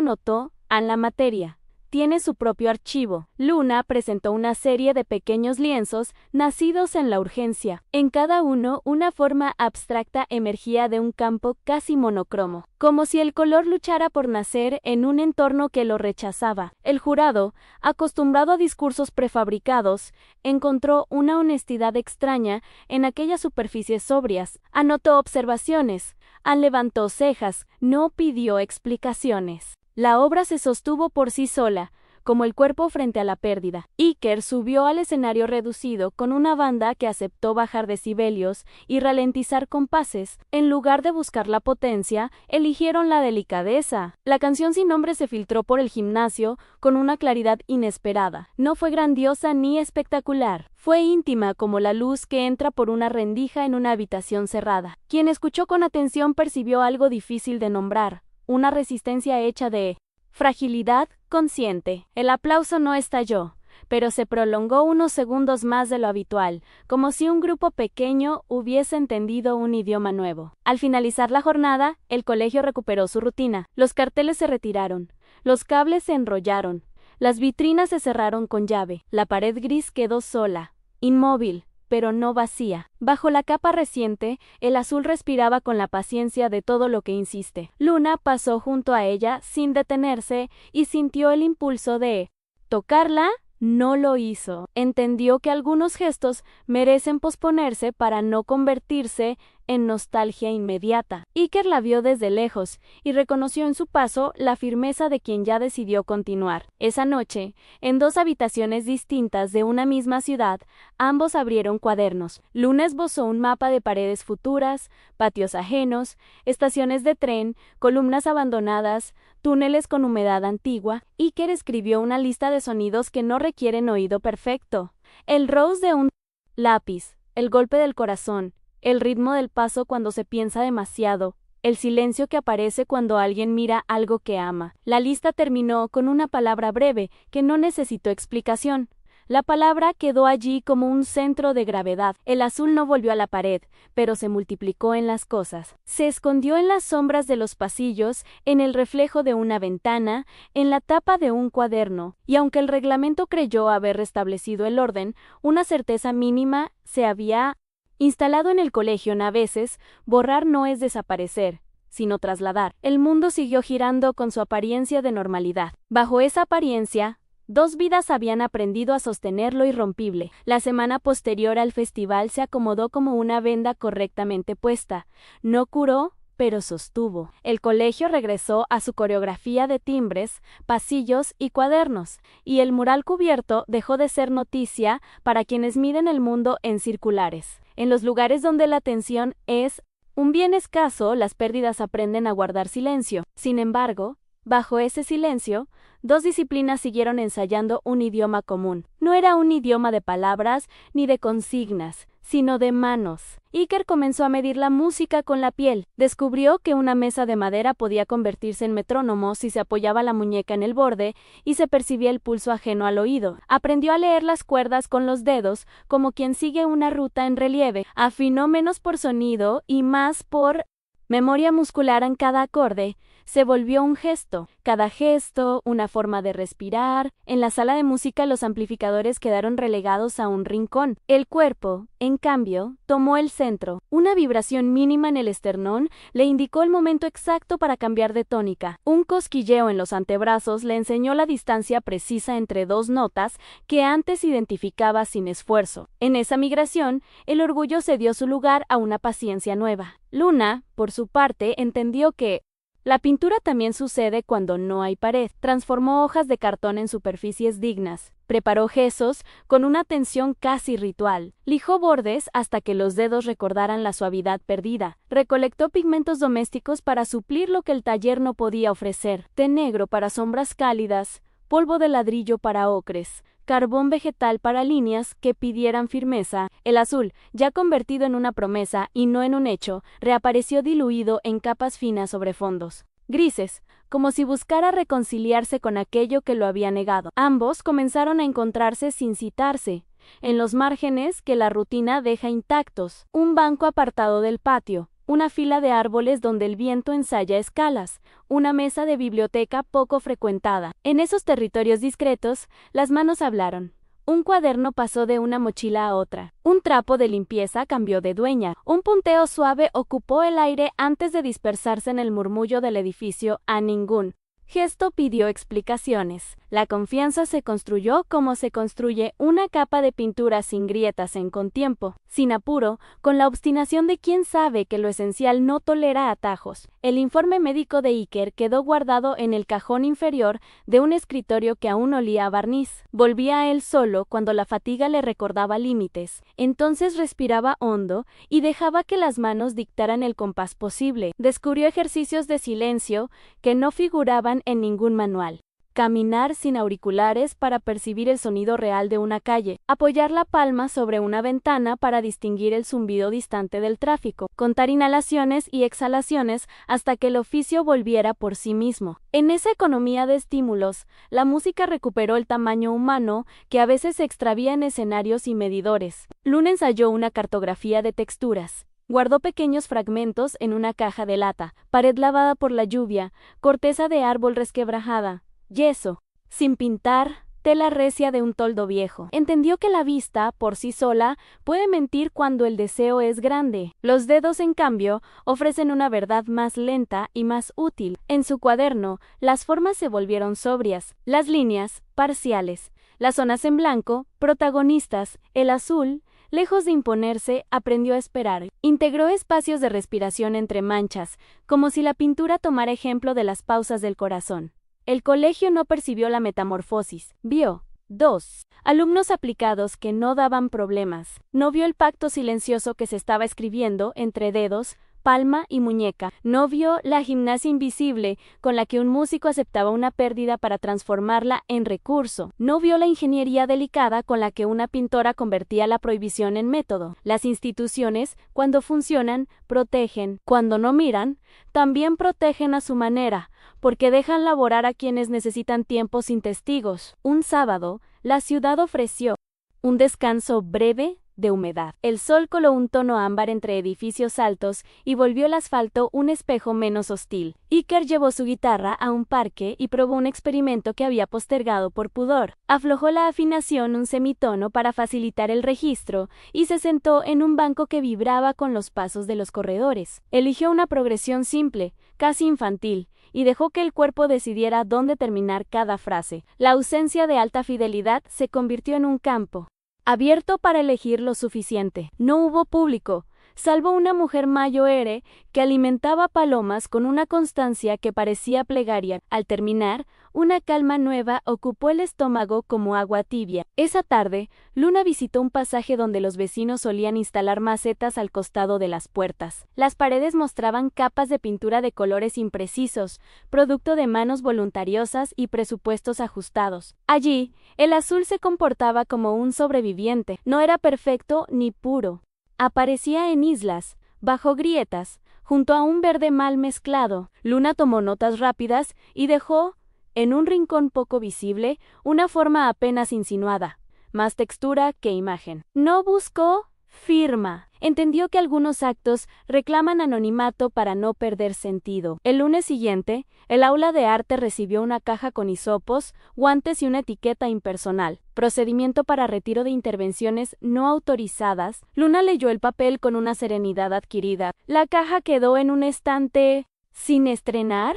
notó en la materia. Tiene su propio archivo. Luna presentó una serie de pequeños lienzos nacidos en la urgencia. En cada uno, una forma abstracta emergía de un campo casi monocromo, como si el color luchara por nacer en un entorno que lo rechazaba. El jurado, acostumbrado a discursos prefabricados, encontró una honestidad extraña en aquellas superficies sobrias. Anotó observaciones, levantó cejas, no pidió explicaciones. La obra se sostuvo por sí sola, como el cuerpo frente a la pérdida. Iker subió al escenario reducido con una banda que aceptó bajar decibelios y ralentizar compases. En lugar de buscar la potencia, eligieron la delicadeza. La canción sin nombre se filtró por el gimnasio con una claridad inesperada. No fue grandiosa ni espectacular. Fue íntima como la luz que entra por una rendija en una habitación cerrada. Quien escuchó con atención percibió algo difícil de nombrar. Una resistencia hecha de fragilidad consciente. El aplauso no estalló, pero se prolongó unos segundos más de lo habitual, como si un grupo pequeño hubiese entendido un idioma nuevo. Al finalizar la jornada, el colegio recuperó su rutina. Los carteles se retiraron, los cables se enrollaron, las vitrinas se cerraron con llave. La pared gris quedó sola, inmóvil, pero no vacía. Bajo la capa reciente, el azul respiraba con la paciencia de todo lo que insiste. Luna pasó junto a ella sin detenerse y sintió el impulso de tocarla. no lo hizo. Entendió que algunos gestos merecen posponerse para no convertirse en nostalgia inmediata. Iker la vio desde lejos y reconoció en su paso la firmeza de quien ya decidió continuar. Esa noche, en 2 habitaciones distintas de una misma ciudad, ambos abrieron cuadernos. Luna esbozó un mapa de paredes futuras, patios ajenos, estaciones de tren, columnas abandonadas, túneles con humedad antigua. Iker escribió una lista de sonidos que no requieren oído perfecto. El rose de un lápiz, el golpe del corazón, el ritmo del paso cuando se piensa demasiado, el silencio que aparece cuando alguien mira algo que ama. La lista terminó con una palabra breve que no necesitó explicación. La palabra quedó allí como un centro de gravedad. El azul no volvió a la pared, pero se multiplicó en las cosas. Se escondió en las sombras de los pasillos, en el reflejo de una ventana, en la tapa de un cuaderno, y aunque el reglamento creyó haber restablecido el orden, una certeza mínima se había instalado en el colegio. A veces, borrar no es desaparecer, sino trasladar. El mundo siguió girando con su apariencia de normalidad. Bajo esa apariencia, 2 vidas habían aprendido a sostener lo irrompible. La semana posterior al festival se acomodó como una venda correctamente puesta. No curó, pero sostuvo. El colegio regresó a su coreografía de timbres, pasillos y cuadernos, y el mural cubierto dejó de ser noticia para quienes miden el mundo en circulares. En los lugares donde la atención es un bien escaso, las pérdidas aprenden a guardar silencio. Sin embargo, bajo ese silencio, 2 disciplinas siguieron ensayando un idioma común. No era un idioma de palabras ni de consignas, sino de manos. Iker comenzó a medir la música con la piel. Descubrió que una mesa de madera podía convertirse en metrónomo si se apoyaba la muñeca en el borde y se percibía el pulso ajeno al oído. Aprendió a leer las cuerdas con los dedos, como quien sigue una ruta en relieve. Afinó menos por sonido y más por memoria muscular. En cada acorde se volvió un gesto, cada gesto una forma de respirar. En la sala de música los amplificadores quedaron relegados a un rincón. El cuerpo, en cambio, tomó el centro. Una vibración mínima en el esternón le indicó el momento exacto para cambiar de tónica. Un cosquilleo en los antebrazos le enseñó la distancia precisa entre 2 notas que antes identificaba sin esfuerzo. En esa migración, el orgullo cedió su lugar a una paciencia nueva. Luna, por su parte, entendió que la pintura también sucede cuando no hay pared. Transformó hojas de cartón en superficies dignas. Preparó gesos con una atención casi ritual. Lijó bordes hasta que los dedos recordaran la suavidad perdida. Recolectó pigmentos domésticos para suplir lo que el taller no podía ofrecer. Té negro para sombras cálidas, polvo de ladrillo para ocres, carbón vegetal para líneas que pidieran firmeza. El azul, ya convertido en una promesa y no en un hecho, reapareció diluido en capas finas sobre fondos grises, como si buscara reconciliarse con aquello que lo había negado. Ambos comenzaron a encontrarse sin citarse, en los márgenes que la rutina deja intactos. Un banco apartado del patio, una fila de árboles donde el viento ensaya escalas, una mesa de biblioteca poco frecuentada. En esos territorios discretos, las manos hablaron. Un cuaderno pasó de una mochila a otra. Un trapo de limpieza cambió de dueña. Un punteo suave ocupó el aire antes de dispersarse en el murmullo del edificio. A ningún gesto pidió explicaciones. La confianza se construyó como se construye una capa de pintura sin grietas con tiempo, sin apuro, con la obstinación de quien sabe que lo esencial no tolera atajos. El informe médico de Iker quedó guardado en el cajón inferior de un escritorio que aún olía a barniz. Volvía a él solo cuando la fatiga le recordaba límites. Entonces respiraba hondo y dejaba que las manos dictaran el compás posible. Descubrió ejercicios de silencio que no figuraban en ningún manual. Caminar sin auriculares para percibir el sonido real de una calle, apoyar la palma sobre una ventana para distinguir el zumbido distante del tráfico, contar inhalaciones y exhalaciones hasta que el oficio volviera por sí mismo. En esa economía de estímulos, la música recuperó el tamaño humano que a veces se extravía en escenarios y medidores. Luna ensayó una cartografía de texturas. Guardó pequeños fragmentos en una caja de lata, pared lavada por la lluvia, corteza de árbol resquebrajada, yeso, sin pintar, tela recia de un toldo viejo. Entendió que la vista, por sí sola, puede mentir cuando el deseo es grande. Los dedos, en cambio, ofrecen una verdad más lenta y más útil. En su cuaderno, las formas se volvieron sobrias, las líneas, parciales. Las zonas en blanco, protagonistas, el azul, lejos de imponerse, aprendió a esperar. Integró espacios de respiración entre manchas, como si la pintura tomara ejemplo de las pausas del corazón. El colegio no percibió la metamorfosis. Vio 2 alumnos aplicados que no daban problemas. No vio el pacto silencioso que se estaba escribiendo entre dedos, palma y muñeca. No vio la gimnasia invisible con la que un músico aceptaba una pérdida para transformarla en recurso. No vio la ingeniería delicada con la que una pintora convertía la prohibición en método. Las instituciones, cuando funcionan, protegen. Cuando no miran, también protegen a su manera, porque dejan laborar a quienes necesitan tiempo sin testigos. Un sábado, la ciudad ofreció un descanso breve de humedad. El sol coló un tono ámbar entre edificios altos y volvió el asfalto un espejo menos hostil. Iker llevó su guitarra a un parque y probó un experimento que había postergado por pudor. Aflojó la afinación un semitono para facilitar el registro y se sentó en un banco que vibraba con los pasos de los corredores. Eligió una progresión simple, casi infantil, y dejó que el cuerpo decidiera dónde terminar cada frase. La ausencia de alta fidelidad se convirtió en un campo abierto para elegir lo suficiente. No hubo público, salvo una mujer mayor que alimentaba palomas con una constancia que parecía plegaria. Al terminar, una calma nueva ocupó el estómago como agua tibia. Esa tarde, Luna visitó un pasaje donde los vecinos solían instalar macetas al costado de las puertas. Las paredes mostraban capas de pintura de colores imprecisos, producto de manos voluntariosas y presupuestos ajustados. Allí, el azul se comportaba como un sobreviviente. No era perfecto ni puro. Aparecía en islas, bajo grietas, junto a un verde mal mezclado. Luna tomó notas rápidas y dejó, en un rincón poco visible, una forma apenas insinuada, más textura que imagen. No buscó firma. Entendió que algunos actos reclaman anonimato para no perder sentido. El lunes siguiente, el aula de arte recibió una caja con hisopos, guantes y una etiqueta impersonal. Procedimiento para retiro de intervenciones no autorizadas. Luna leyó el papel con una serenidad adquirida. La caja quedó en un estante sin estrenar.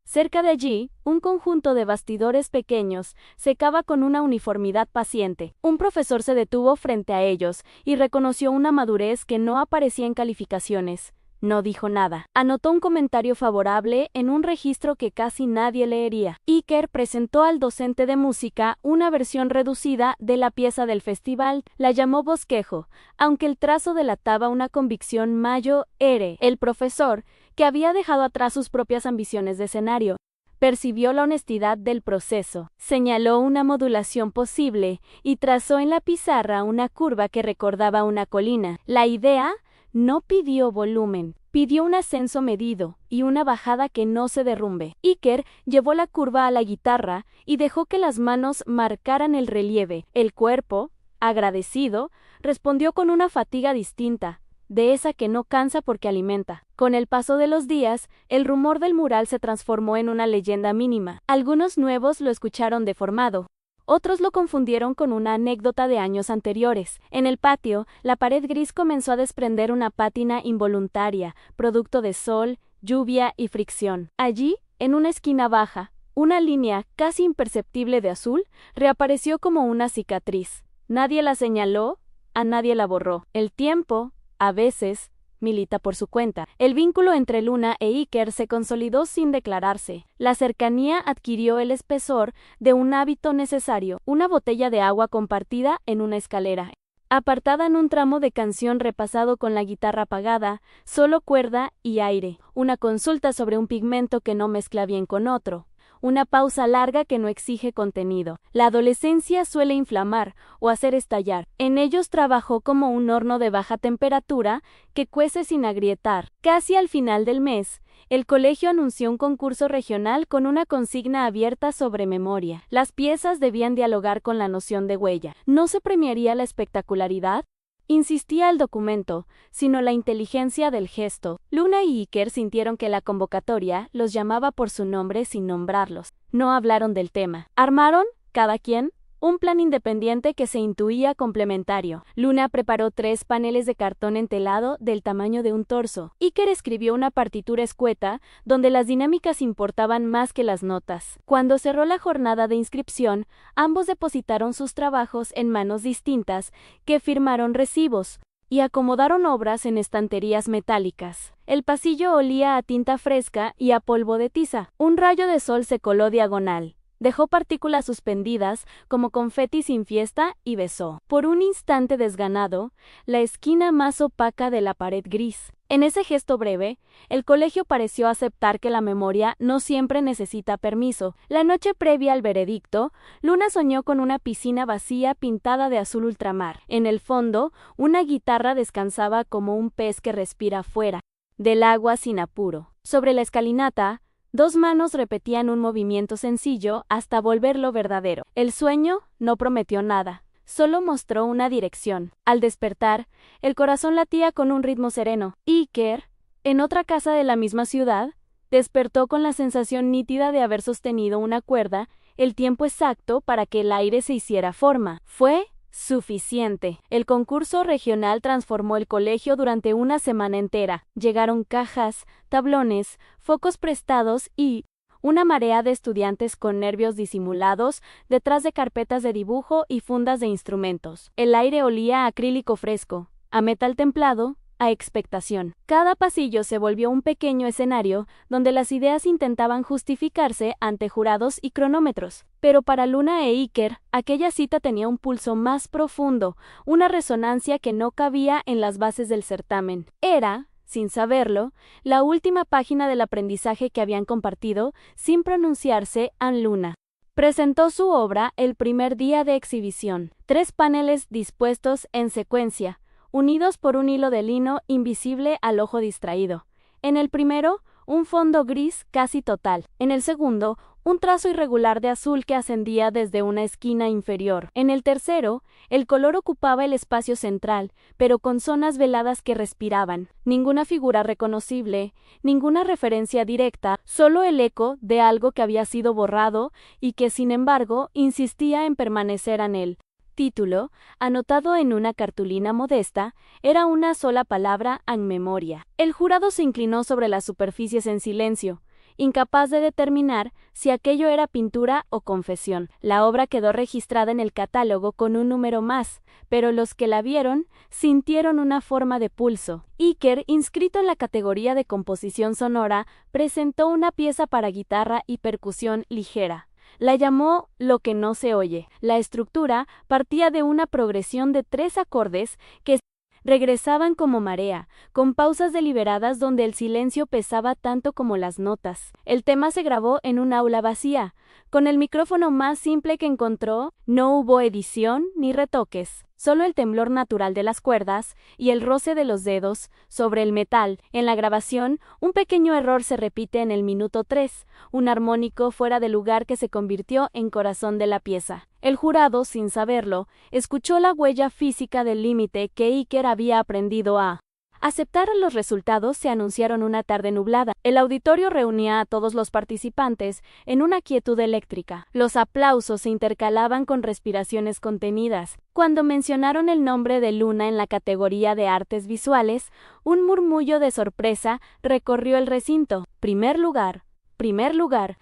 Cerca de allí, un conjunto de bastidores pequeños secaba con una uniformidad paciente. Un profesor se detuvo frente a ellos y reconoció una madurez que no aparecía en calificaciones. No dijo nada. Anotó un comentario favorable en un registro que casi nadie leería. Iker presentó al docente de música una versión reducida de la pieza del festival. La llamó Bosquejo, aunque el trazo delataba una convicción mayor. El profesor, que había dejado atrás sus propias ambiciones de escenario, percibió la honestidad del proceso, señaló una modulación posible y trazó en la pizarra una curva que recordaba una colina. La idea no pidió volumen, pidió un ascenso medido y una bajada que no se derrumbe. Iker llevó la curva a la guitarra y dejó que las manos marcaran el relieve. El cuerpo, agradecido, respondió con una fatiga distinta, de esa que no cansa porque alimenta. Con el paso de los días, el rumor del mural se transformó en una leyenda mínima. Algunos nuevos lo escucharon deformado. Otros lo confundieron con una anécdota de años anteriores. En el patio, la pared gris comenzó a desprender una pátina involuntaria, producto de sol, lluvia y fricción. Allí, en una esquina baja, una línea casi imperceptible de azul reapareció como una cicatriz. Nadie la señaló, a nadie la borró. El tiempo, a veces, milita por su cuenta. El vínculo entre Luna e Iker se consolidó sin declararse. La cercanía adquirió el espesor de un hábito necesario, una botella de agua compartida en una escalera, apartada en un tramo de canción repasado con la guitarra apagada, solo cuerda y aire, una consulta sobre un pigmento que no mezcla bien con otro. Una pausa larga que no exige contenido. La adolescencia suele inflamar o hacer estallar. En ellos trabajó como un horno de baja temperatura que cuece sin agrietar. Casi al final del mes, el colegio anunció un concurso regional con una consigna abierta sobre memoria. Las piezas debían dialogar con la noción de huella. ¿No se premiaría la espectacularidad? Insistía el documento, sino la inteligencia del gesto. Luna y Iker sintieron que la convocatoria los llamaba por su nombre sin nombrarlos. No hablaron del tema. Armaron, cada quien, un plan independiente que se intuía complementario. Luna preparó 3 paneles de cartón entelado del tamaño de un torso. Iker escribió una partitura escueta donde las dinámicas importaban más que las notas. Cuando cerró la jornada de inscripción, ambos depositaron sus trabajos en manos distintas que firmaron recibos y acomodaron obras en estanterías metálicas. El pasillo olía a tinta fresca y a polvo de tiza. Un rayo de sol se coló diagonal. Dejó partículas suspendidas como confeti sin fiesta y besó, por un instante desganado, la esquina más opaca de la pared gris. En ese gesto breve, el colegio pareció aceptar que la memoria no siempre necesita permiso. La noche previa al veredicto, Luna soñó con una piscina vacía pintada de azul ultramar. En el fondo, una guitarra descansaba como un pez que respira fuera del agua sin apuro. Sobre la escalinata, 2 manos repetían un movimiento sencillo hasta volverlo verdadero. El sueño no prometió nada, solo mostró una dirección. Al despertar, el corazón latía con un ritmo sereno. Iker, en otra casa de la misma ciudad, despertó con la sensación nítida de haber sostenido una cuerda el tiempo exacto para que el aire se hiciera forma. Fue suficiente. El concurso regional transformó el colegio durante una semana entera. Llegaron cajas, tablones, focos prestados y una marea de estudiantes con nervios disimulados detrás de carpetas de dibujo y fundas de instrumentos. El aire olía a acrílico fresco, a metal templado, a expectación. Cada pasillo se volvió un pequeño escenario donde las ideas intentaban justificarse ante jurados y cronómetros. Pero para Luna e Iker, aquella cita tenía un pulso más profundo, una resonancia que no cabía en las bases del certamen. Era, sin saberlo, la última página del aprendizaje que habían compartido, sin pronunciarse, en Luna. Presentó su obra el primer día de exhibición. 3 paneles dispuestos en secuencia, unidos por un hilo de lino invisible al ojo distraído. En el primero, un fondo gris casi total. En el segundo, un trazo irregular de azul que ascendía desde una esquina inferior. En el tercero, el color ocupaba el espacio central, pero con zonas veladas que respiraban. Ninguna figura reconocible, ninguna referencia directa, solo el eco de algo que había sido borrado y que, sin embargo, insistía en permanecer en él. Título, anotado en una cartulina modesta, era una sola palabra en memoria. El jurado se inclinó sobre las superficies en silencio, incapaz de determinar si aquello era pintura o confesión. La obra quedó registrada en el catálogo con un número más, pero los que la vieron sintieron una forma de pulso. Iker, inscrito en la categoría de composición sonora, presentó una pieza para guitarra y percusión ligera. La llamó Lo que no se oye. La estructura partía de una progresión de 3 acordes que regresaban como marea, con pausas deliberadas donde el silencio pesaba tanto como las notas. El tema se grabó en un aula vacía, con el micrófono más simple que encontró. No hubo edición ni retoques, solo el temblor natural de las cuerdas y el roce de los dedos sobre el metal. En la grabación, un pequeño error se repite en el minuto 3, un armónico fuera de lugar que se convirtió en corazón de la pieza. El jurado, sin saberlo, escuchó la huella física del límite que Iker había aprendido a aceptar. Los resultados se anunciaron una tarde nublada. El auditorio reunía a todos los participantes en una quietud eléctrica. Los aplausos se intercalaban con respiraciones contenidas. Cuando mencionaron el nombre de Luna en la categoría de artes visuales, un murmullo de sorpresa recorrió el recinto. Primer lugar.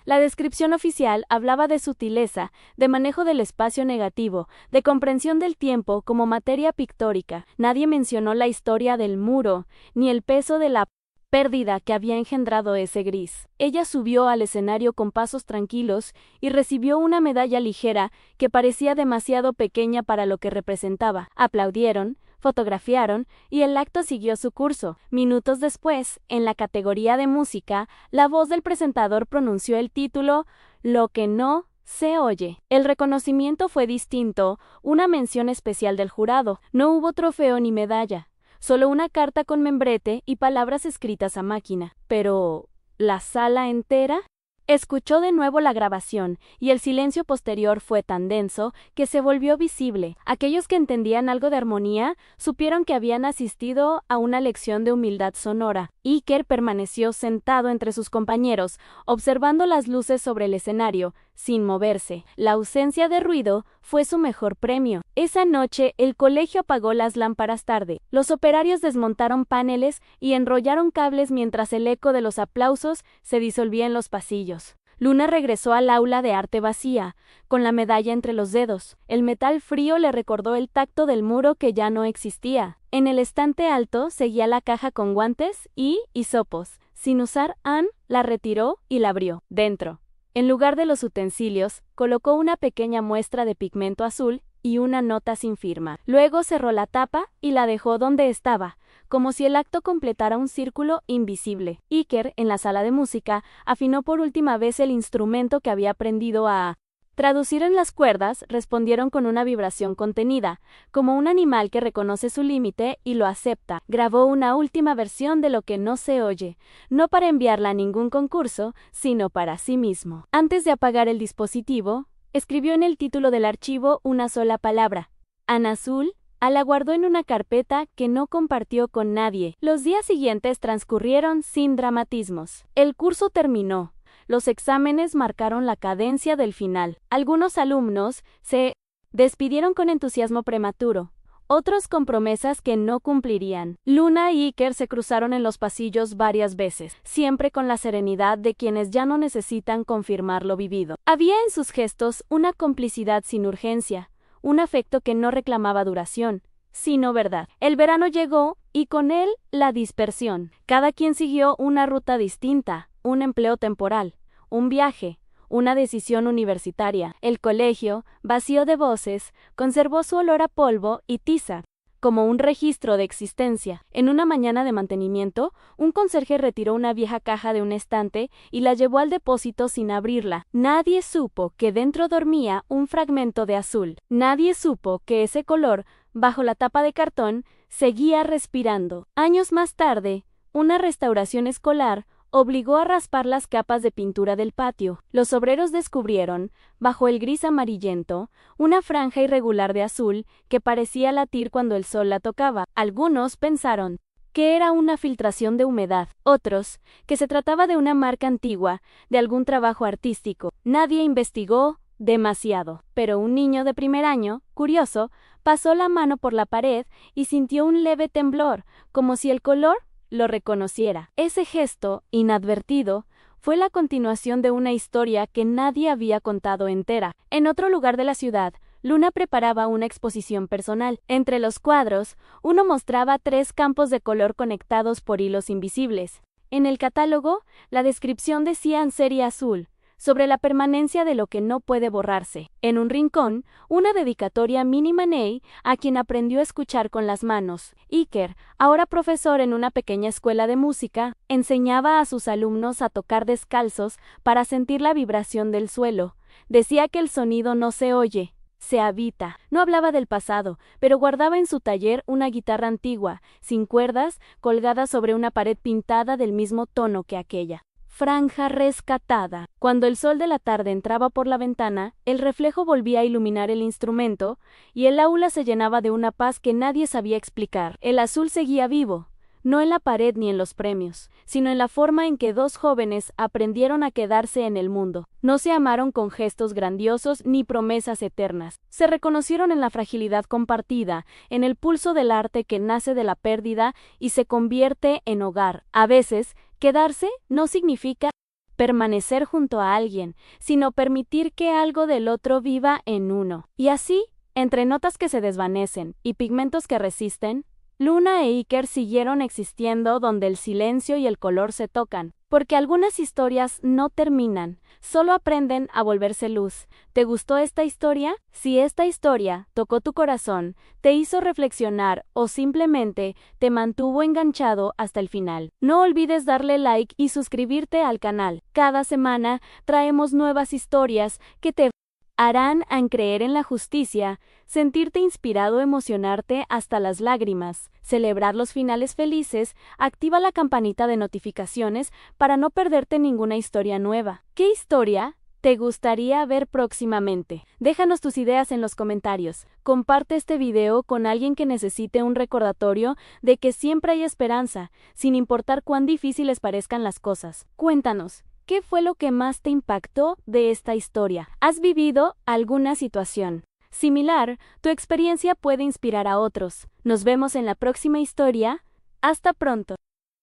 La descripción oficial hablaba de sutileza, de manejo del espacio negativo, de comprensión del tiempo como materia pictórica. Nadie mencionó la historia del muro, ni el peso de la pérdida que había engendrado ese gris. Ella subió al escenario con pasos tranquilos y recibió una medalla ligera que parecía demasiado pequeña para lo que representaba. Aplaudieron, fotografiaron y el acto siguió su curso. Minutos después, en la categoría de música, la voz del presentador pronunció el título Lo que no se oye. El reconocimiento fue distinto, una mención especial del jurado. No hubo trofeo ni medalla, solo una carta con membrete y palabras escritas a máquina. Pero ¿la sala entera? Escuchó de nuevo la grabación, y el silencio posterior fue tan denso que se volvió visible. Aquellos que entendían algo de armonía supieron que habían asistido a una lección de humildad sonora. Iker permaneció sentado entre sus compañeros, observando las luces sobre el escenario, sin moverse. La ausencia de ruido fue su mejor premio. Esa noche, el colegio apagó las lámparas tarde. Los operarios desmontaron paneles y enrollaron cables mientras el eco de los aplausos se disolvía en los pasillos. Luna regresó al aula de arte vacía, con la medalla entre los dedos. El metal frío le recordó el tacto del muro que ya no existía. En el estante alto seguía la caja con guantes y hisopos. Sin usar, Anne la retiró y la abrió. Dentro, en lugar de los utensilios, colocó una pequeña muestra de pigmento azul y una nota sin firma. Luego cerró la tapa y la dejó donde estaba, como si el acto completara un círculo invisible. Iker, en la sala de música, afinó por última vez el instrumento que había aprendido a traducir en las cuerdas. Respondieron con una vibración contenida, como un animal que reconoce su límite y lo acepta. Grabó una última versión de lo que no se oye, no para enviarla a ningún concurso, sino para sí mismo. Antes de apagar el dispositivo, escribió en el título del archivo una sola palabra: Ana Azul. La guardó en una carpeta que no compartió con nadie. Los días siguientes transcurrieron sin dramatismos. El curso terminó. Los exámenes marcaron la cadencia del final. Algunos alumnos se despidieron con entusiasmo prematuro, otros con promesas que no cumplirían. Luna y Iker se cruzaron en los pasillos varias veces, siempre con la serenidad de quienes ya no necesitan confirmar lo vivido. Había en sus gestos una complicidad sin urgencia, un afecto que no reclamaba duración, sino verdad. El verano llegó y con él la dispersión. Cada quien siguió una ruta distinta, un empleo temporal, un viaje, una decisión universitaria. El colegio, vacío de voces, conservó su olor a polvo y tiza, como un registro de existencia. En una mañana de mantenimiento, un conserje retiró una vieja caja de un estante y la llevó al depósito sin abrirla. Nadie supo que dentro dormía un fragmento de azul. Nadie supo que ese color, bajo la tapa de cartón, seguía respirando. Años más tarde, una restauración escolar obligó a raspar las capas de pintura del patio. Los obreros descubrieron, bajo el gris amarillento, una franja irregular de azul que parecía latir cuando el sol la tocaba. Algunos pensaron que era una filtración de humedad, otros que se trataba de una marca antigua, de algún trabajo artístico. Nadie investigó demasiado, pero un niño de primer año, curioso, pasó la mano por la pared y sintió un leve temblor, como si el color lo reconociera. Ese gesto, inadvertido, fue la continuación de una historia que nadie había contado entera. En otro lugar de la ciudad, Luna preparaba una exposición personal. Entre los cuadros, uno mostraba 3 campos de color conectados por hilos invisibles. En el catálogo, la descripción decía en serie azul, sobre la permanencia de lo que no puede borrarse. En un rincón, una dedicatoria a Minnie Maney, a quien aprendió a escuchar con las manos. Iker, ahora profesor en una pequeña escuela de música, enseñaba a sus alumnos a tocar descalzos para sentir la vibración del suelo. Decía que el sonido no se oye, se habita. No hablaba del pasado, pero guardaba en su taller una guitarra antigua, sin cuerdas, colgada sobre una pared pintada del mismo tono que aquella. Franja rescatada. Cuando el sol de la tarde entraba por la ventana, el reflejo volvía a iluminar el instrumento, y el aula se llenaba de una paz que nadie sabía explicar. El azul seguía vivo, no en la pared ni en los premios, sino en la forma en que 2 jóvenes aprendieron a quedarse en el mundo. No se amaron con gestos grandiosos ni promesas eternas. Se reconocieron en la fragilidad compartida, en el pulso del arte que nace de la pérdida y se convierte en hogar. A veces, quedarse no significa permanecer junto a alguien, sino permitir que algo del otro viva en uno. Y así, entre notas que se desvanecen y pigmentos que resisten, Luna e Iker siguieron existiendo donde el silencio y el color se tocan, porque algunas historias no terminan, solo aprenden a volverse luz. ¿Te gustó esta historia? Si esta historia tocó tu corazón, te hizo reflexionar o simplemente te mantuvo enganchado hasta el final, no olvides darle like y suscribirte al canal. Cada semana traemos nuevas historias que te harán creer en la justicia, sentirte inspirado, emocionarte hasta las lágrimas, celebrar los finales felices. Activa la campanita de notificaciones para no perderte ninguna historia nueva. ¿Qué historia te gustaría ver próximamente? Déjanos tus ideas en los comentarios. Comparte este video con alguien que necesite un recordatorio de que siempre hay esperanza, sin importar cuán difíciles parezcan las cosas. Cuéntanos, ¿qué fue lo que más te impactó de esta historia? ¿Has vivido alguna situación similar, tu experiencia puede inspirar a otros. Nos vemos en la próxima historia. Hasta pronto.